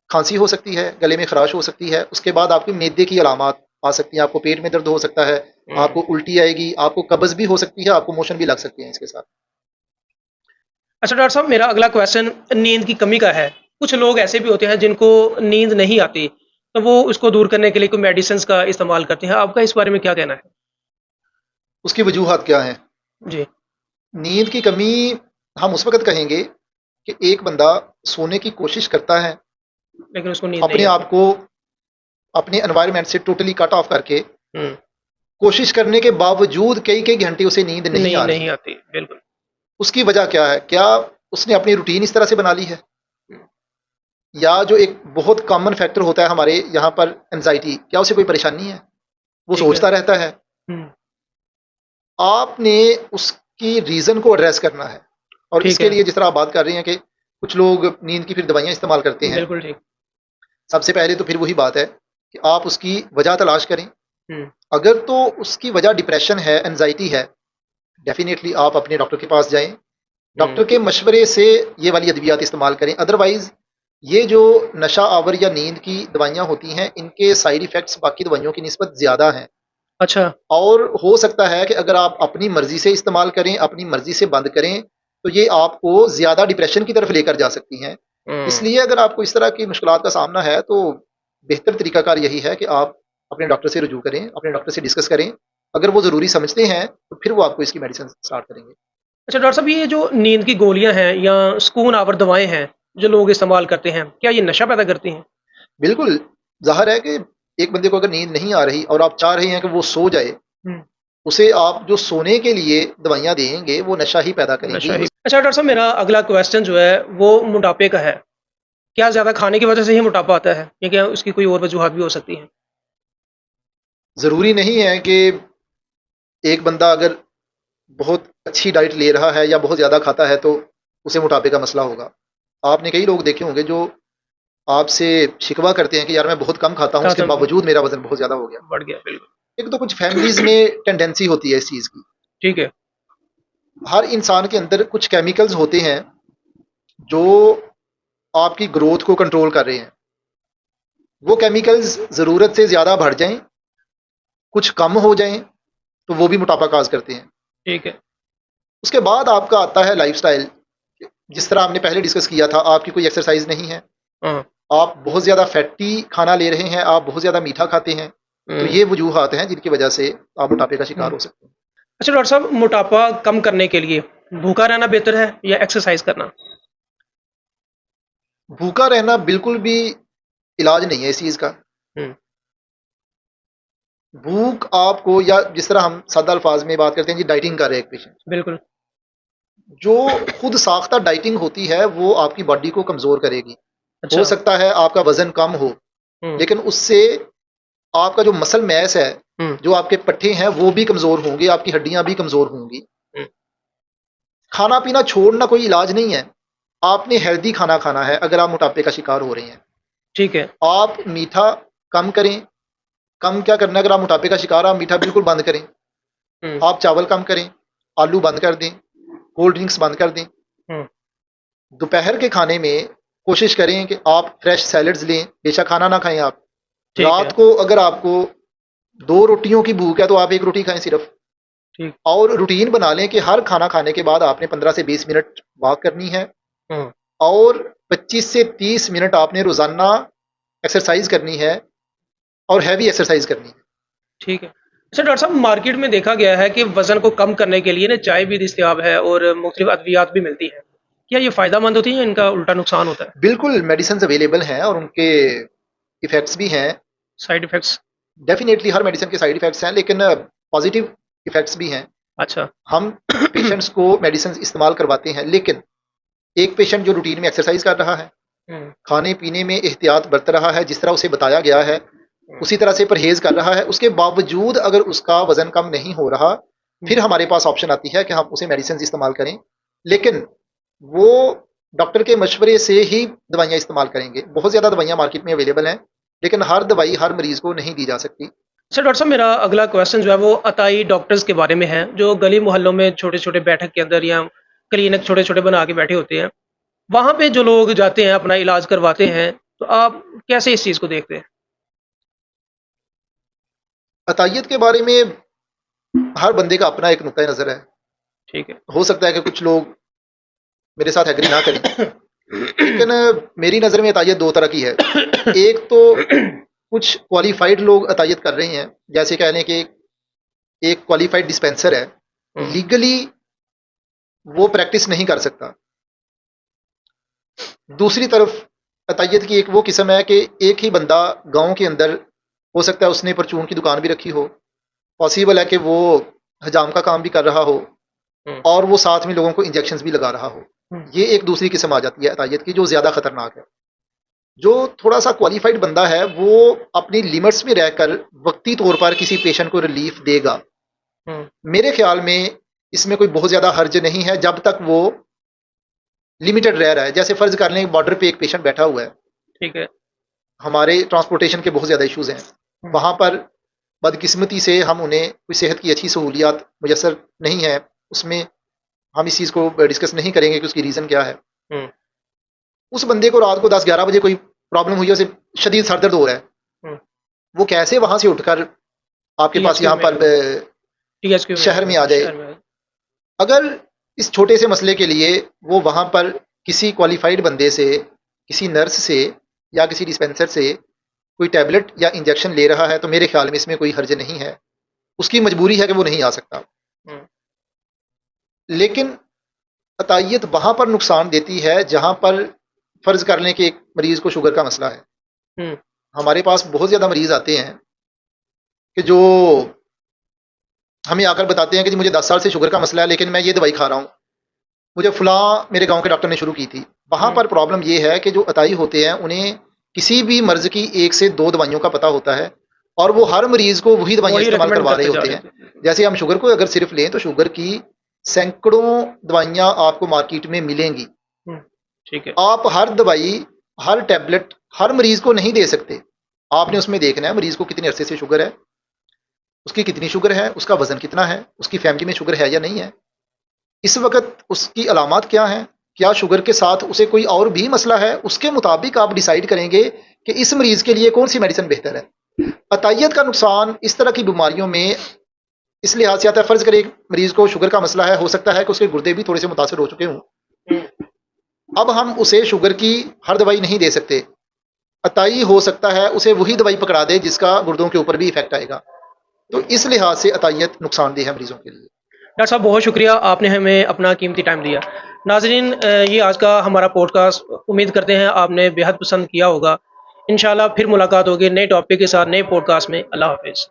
खांसी हो सकती है, गले में खराश हो सकती है, उसके बाद आपकी मैदे की अलामत आ सकती है, आपको पेट में दर्द हो सकता है, हम्म। आपको उल्टी आएगी, आपको कब्ज भी हो सकती है, आपको मोशन भी लग सकते हैं इसके साथ। अच्छा डॉक्टर साहब, मेरा अगला क्वेश्चन नींद की कमी का है। कुछ लोग ऐसे भी होते हैं जिनको नींद नहीं आती, तो वो उसको दूर करने के लिए कोई मेडिसिन का इस्तेमाल करते हैं। आपका इस बारे में क्या कहना है? उसकी वजूहत क्या है? जी। नींद की कमी हम उस वक्त कहेंगे कि एक बंदा सोने की कोशिश करता है, लेकिन उसको नींद नहीं अपने आती। आप को अपने एनवायरनमेंट से टोटली कट ऑफ करके, हम्म। कोशिश करने के बावजूद कई कई घंटे उसे नींद नहीं नींद आ रही। नहीं आती, बिल्कुल। उसकी वजह क्या है? क्या उसने अपनी रूटीन इस तरह से बना ली है, या जो एक बहुत कॉमन फैक्टर होता है हमारे यहाँ पर, एंजाइटी, क्या उसे कोई परेशानी है, वो ठीक है। सोचता रहता है? हम्म। आपने उसकी रीजन को एड्रेस करना है। और ठीक इसके है। लिए जिस तरह आप बात कर रहे हैं कि कुछ लोग नींद की फिर दवाइयां इस्तेमाल करते हैं, बिल्कुल ठीक। सबसे पहले तो फिर वही बात है कि आप उसकी वजह तलाश करें। हम्म। अगर तो उसकी वजह डिप्रेशन है, एनजाइटी है, डेफिनेटली आप अपने डॉक्टर के पास जाएं, हम्म। डॉक्टर के मशवरे से ये वाली अद्वियात इस्तेमाल करें। अदरवाइज ये जो नशा आवर या नींद की दवाइयां होती हैं, इनके साइड इफेक्ट्स बाकी दवाइयों की निस्बत ज़्यादा हैं। अच्छा। और हो सकता है कि अगर आप अपनी मर्जी से इस्तेमाल करें, अपनी मर्जी से बंद करें, तो ये आपको ज़्यादा डिप्रेशन की तरफ लेकर जा सकती हैं। हम्म। इसलिए अगर आपको इस तरह की मुश्किलात का सामना है, तो बेहतर तरीकाकार यही है कि आप अपने डॉक्टर से रुजू करें, अपने डॉक्टर से डिस्कस करें। अगर वो ज़रूरी समझते हैं, तो फिर वो आपको इसकी मेडिसिन स्टार्ट करेंगे। अच्छा डॉक्टर साहब, ये जो नींद की गोलियां हैं या सुकून आवर दवाएं हैं जो लोग इस्तेमाल करते हैं, क्या ये नशा पैदा करती हैं? बिल्कुल, ज़ाहिर है कि एक बंदे को अगर नींद नहीं आ रही और आप चाह रहे हैं कि वो सो जाए, हम्म। उसे आप जो सोने के लिए दवाइयाँ देंगे, वो नशा ही पैदा नशा करेंगी। ही। अच्छा डॉक्टर साहब, मेरा अगला क्वेश्चन जो है वो मोटापे का है। क्या ज़्यादा खाने की वजह से ही मोटापा आता है, या क्या उसकी कोई और वजूहत भी हो सकती हैं? ज़रूरी नहीं है कि एक बंदा अगर बहुत अच्छी डाइट ले रहा है या बहुत ज़्यादा खाता है, तो उसे मोटापे का मसला होगा। आपने कई लोग देखे होंगे जो आपसे शिकवा करते हैं कि यार मैं बहुत कम खाता हूँ, उसके खाता हूँ, बावजूद मेरा वज़न बहुत ज़्यादा हो गया। बढ़ गया, बिल्कुल। एक तो कुछ फैमिलीज़ में टेंडेंसी होती है इस चीज़ की। ठीक है। हर इंसान के अंदर कुछ केमिकल्स होते हैं जो आपकी ग्रोथ को कंट्रोल कर रहे हैं। वो केमिकल्स ज़रूरत से ज़्यादा बढ़ जाएँ, कुछ कम हो जाएँ, तो वो भी मोटापा काज़ करते हैं। ठीक है। उसके बाद आपका आता है लाइफ़स्टाइल। जिस तरह हमने पहले डिस्कस किया था, आपकी कोई एक्सरसाइज़ नहीं है, हाँ। आप बहुत ज़्यादा फैटी खाना ले रहे हैं, आप बहुत ज़्यादा मीठा खाते हैं, तो हम्म। ये वजूहात हैं जिनकी वजह से आप मोटापे का शिकार हम्म। हो सकते हैं। अच्छा डॉक्टर साहब, मोटापा कम करने के लिए भूखा रहना बेहतर है या एक्सरसाइज करना? भूखा रहना बिल्कुल भी इलाज नहीं है इस चीज़ का। हम्म। भूख आपको, या जिस तरह हम सादा अल्फाज में बात करते हैं जी, डाइटिंग कर रहे हैं एक पेशेंट, बिल्कुल। जो खुद साख्ता डाइटिंग होती है वो आपकी बॉडी को कमज़ोर करेगी। अच्छा। सकता है आपका वजन कम हो, हम्म। लेकिन उससे आपका जो मसल मैस है, हम्म। जो आपके पट्टे हैं वो भी कमजोर होंगे, आपकी हड्डियां भी कमजोर होंगी। हम्म। खाना पीना छोड़ना कोई इलाज नहीं है। आपने हेल्दी खाना खाना है अगर आप मोटापे का शिकार हो रहे हैं। ठीक है। आप मीठा कम करें। कम क्या करना है, अगर आप मोटापे का शिकार हैं, आप मीठा बिल्कुल बंद करें। हम्म। आप चावल कम करें, आलू बंद कर दें, कोल्ड ड्रिंक्स बंद कर दें। हम्म। दोपहर के खाने में कोशिश करें कि आप फ्रेश सैलड्स लें, बेशक खाना ना खाएं आप। ठीक है। रात को अगर आपको 2 रोटियों की भूख है तो आप 1 रोटी खाएं सिर्फ। ठीक। और रूटीन बना लें कि हर खाना खाने के बाद आपने 15 से 20 मिनट वॉक करनी है हम्म। और 25 से 30 मिनट आपने रोज़ाना एक्सरसाइज करनी है और हैवी एक्सरसाइज करनी है। ठीक है। अच्छा डॉक्टर साहब, मार्केट में देखा गया है कि वज़न को कम करने के लिए ना चाय भी दस्तयाब है और मुख्तलिफ अद्वियात भी मिलती हैं। क्या ये फ़ायदेमंद होती हैं या इनका उल्टा नुकसान होता है? बिल्कुल मेडिसिन अवेलेबल हैं और उनके इफ़ेक्ट्स भी हैं। Side effects? डेफ़िनेटली हर मेडिसिन के साइड इफ़ेक्ट्स हैं, लेकिन पॉज़िटिव इफ़ेक्ट्स भी हैं। अच्छा। हम पेशेंट्स को मेडिसिन इस्तेमाल करवाते हैं, लेकिन एक पेशेंट जो रूटीन में एक्सरसाइज कर रहा है, हुँ। खाने पीने में एहतियात बरत रहा है, जिस तरह उसे बताया गया है, हुँ। उसी तरह से परहेज कर रहा है, उसके बावजूद अगर उसका वजन कम नहीं हो रहा, हुँ। फिर हमारे पास ऑप्शन आती है कि हम उसे मेडिसिन इस्तेमाल करें, लेकिन वो डॉक्टर के मशवरे से ही दवाइयाँ इस्तेमाल करेंगे। बहुत ज़्यादा दवाइयाँ मार्केट में अवेलेबल हैं, लेकिन हर दवाई हर मरीज को नहीं दी जा सकती। अच्छा डॉक्टर साहब, मेरा अगला क्वेश्चन जो है वो अताई डॉक्टर्स के बारे में है, जो गली मोहल्लों में छोटे-छोटे बैठक के अंदर या क्लिनिक छोटे-छोटे बना के बैठे होते हैं। वहाँ पे जो लोग जाते हैं, अपना इलाज करवाते हैं, तो आप कैसे इस चीज़ को देखते हैं? अतायत के बारे में हर बंदे का अपना एक नुक्ता नज़र है। ठीक है। हो सकता है कि कुछ लोग मेरे साथ एग्री ना करें, लेकिन मेरी नज़र में अतायत 2 तरह की है। एक तो कुछ क्वालिफाइड लोग अतायत कर रहे हैं, जैसे कह लें कि एक क्वालिफाइड डिस्पेंसर है, हुँ। लीगली वो प्रैक्टिस नहीं कर सकता। दूसरी तरफ अतायत की एक वो किस्म है कि एक ही बंदा गाँव के अंदर, हो सकता है उसने परचून की दुकान भी रखी हो, पॉसिबल है कि वो हजाम का काम भी कर रहा हो हुँ। और वो साथ में लोगों को इंजेक्शंस भी लगा रहा हो। हुँ। ये एक दूसरी किस्म आ जाती है अतायत की, जो ज़्यादा खतरनाक है। जो थोड़ा-सा क्वालिफाइड बंदा है, वो अपनी लिमिट्स में रहकर वक़्ती तौर पर किसी पेशेंट को रिलीफ़ देगा। हुँ। मेरे ख़्याल में इसमें कोई बहुत ज़्यादा हर्ज नहीं है, जब तक वो लिमिटेड रह रहा है। जैसे फ़र्ज़ कर लें बॉर्डर पे एक पेशेंट बैठा हुआ है, ठीक है। हमारे ट्रांसपोर्टेशन के बहुत ज़्यादा इश्यूज़ हैं। हुँ। वहाँ पर बदकिस्मती से हम उन्हें कोई सेहत की अच्छी सहूलियात मुयस्सर नहीं है, उसमें हम इस चीज़ को डिस्कस नहीं करेंगे कि उसकी रीज़न क्या है। हुँ। उस बंदे को रात को 10-11 बजे कोई प्रॉब्लम हुई है, उसे शदीद सर दर्द हो रहा है, हुँ। वो कैसे वहाँ से उठकर आपके पास टीएचक्यू यहाँ में पर टीएचक्यू में शहर में आ जाए। शहर में। अगर इस छोटे से मसले के लिए वो वहाँ पर किसी क्वालिफाइड बंदे से, किसी नर्स से या किसी डिस्पेंसर से कोई टैबलेट या इंजेक्शन ले रहा है, तो मेरे ख्याल में इसमें कोई हर्ज नहीं है। उसकी मजबूरी है कि वो नहीं आ सकता। हुँ। लेकिन अतायत वहाँ पर नुकसान देती है जहाँ पर फ़र्ज़ कर लें कि एक मरीज़ को शुगर का मसला है। हुँ। हमारे हमारे पास बहुत ज़्यादा मरीज़ आते हैं कि जो हमें आकर बताते हैं कि जी मुझे 10 साल से शुगर का मसला है, लेकिन मैं ये दवाई खा रहा हूँ। मुझे फलाँ मेरे गाँव के डॉक्टर ने शुरू की थी। वहाँ हुँ। पर प्रॉब्लम ये है कि जो अताई होते हैं, उन्हें किसी भी मर्ज़ की 1 से 2 दवाइयों का पता होता है और वो हर मरीज़ को वही दवाइयाँ वही इस्तेमाल रिकमेंड करवा रहे करते जा होते रहे हैं। थे। जैसे हम शुगर को अगर सिर्फ़ लें, तो शुगर की सैकड़ों दवाइयाँ आपको मार्केट में मिलेंगी। हुँ। ठीक है। आप हर दवाई, हर टैबलेट हर मरीज़ को नहीं दे सकते। आपने हुँ। उसमें देखना है मरीज़ को कितने अरसे से शुगर है, उसकी कितनी शुगर है, उसका वज़न कितना है, उसकी फ़ैमिली में शुगर है या नहीं है, इस वक़्त उसकी अलामात क्या हैं, क्या शुगर के साथ उसे कोई और भी मसला है, उसके मुताबिक आप डिसाइड करेंगे कि इस मरीज़ के लिए कौन-सी मेडिसिन बेहतर है। अतायत का नुकसान इस तरह की बीमारियों में इस लिहाज से आता है, फ़र्ज़ करें एक मरीज़ को शुगर का मसला है, हो सकता है कि उसके गुर्दे भी थोड़े-से मुतासिर हो चुके हों। हुँ। अब हम उसे शुगर की हर दवाई नहीं दे सकते। अताई हो सकता है उसे वही दवाई पकड़ा दे जिसका गुर्दों के ऊपर भी इफ़ेक्ट आएगा। तो इस लिहाज से अतायत नुकसानदेह है मरीज़ों के लिए। डॉक्टर साहब, बहुत शुक्रिया, आपने हमें अपना कीमती टाइम दिया। नाज़रीन, ये आज का हमारा पॉडकास्ट, उम्मीद करते हैं आपने बेहद पसंद किया होगा। इंशाल्लाह फिर मुलाकात होगी नए टॉपिक के साथ, नए पॉडकास्ट में। अल्लाह हाफ़िज़।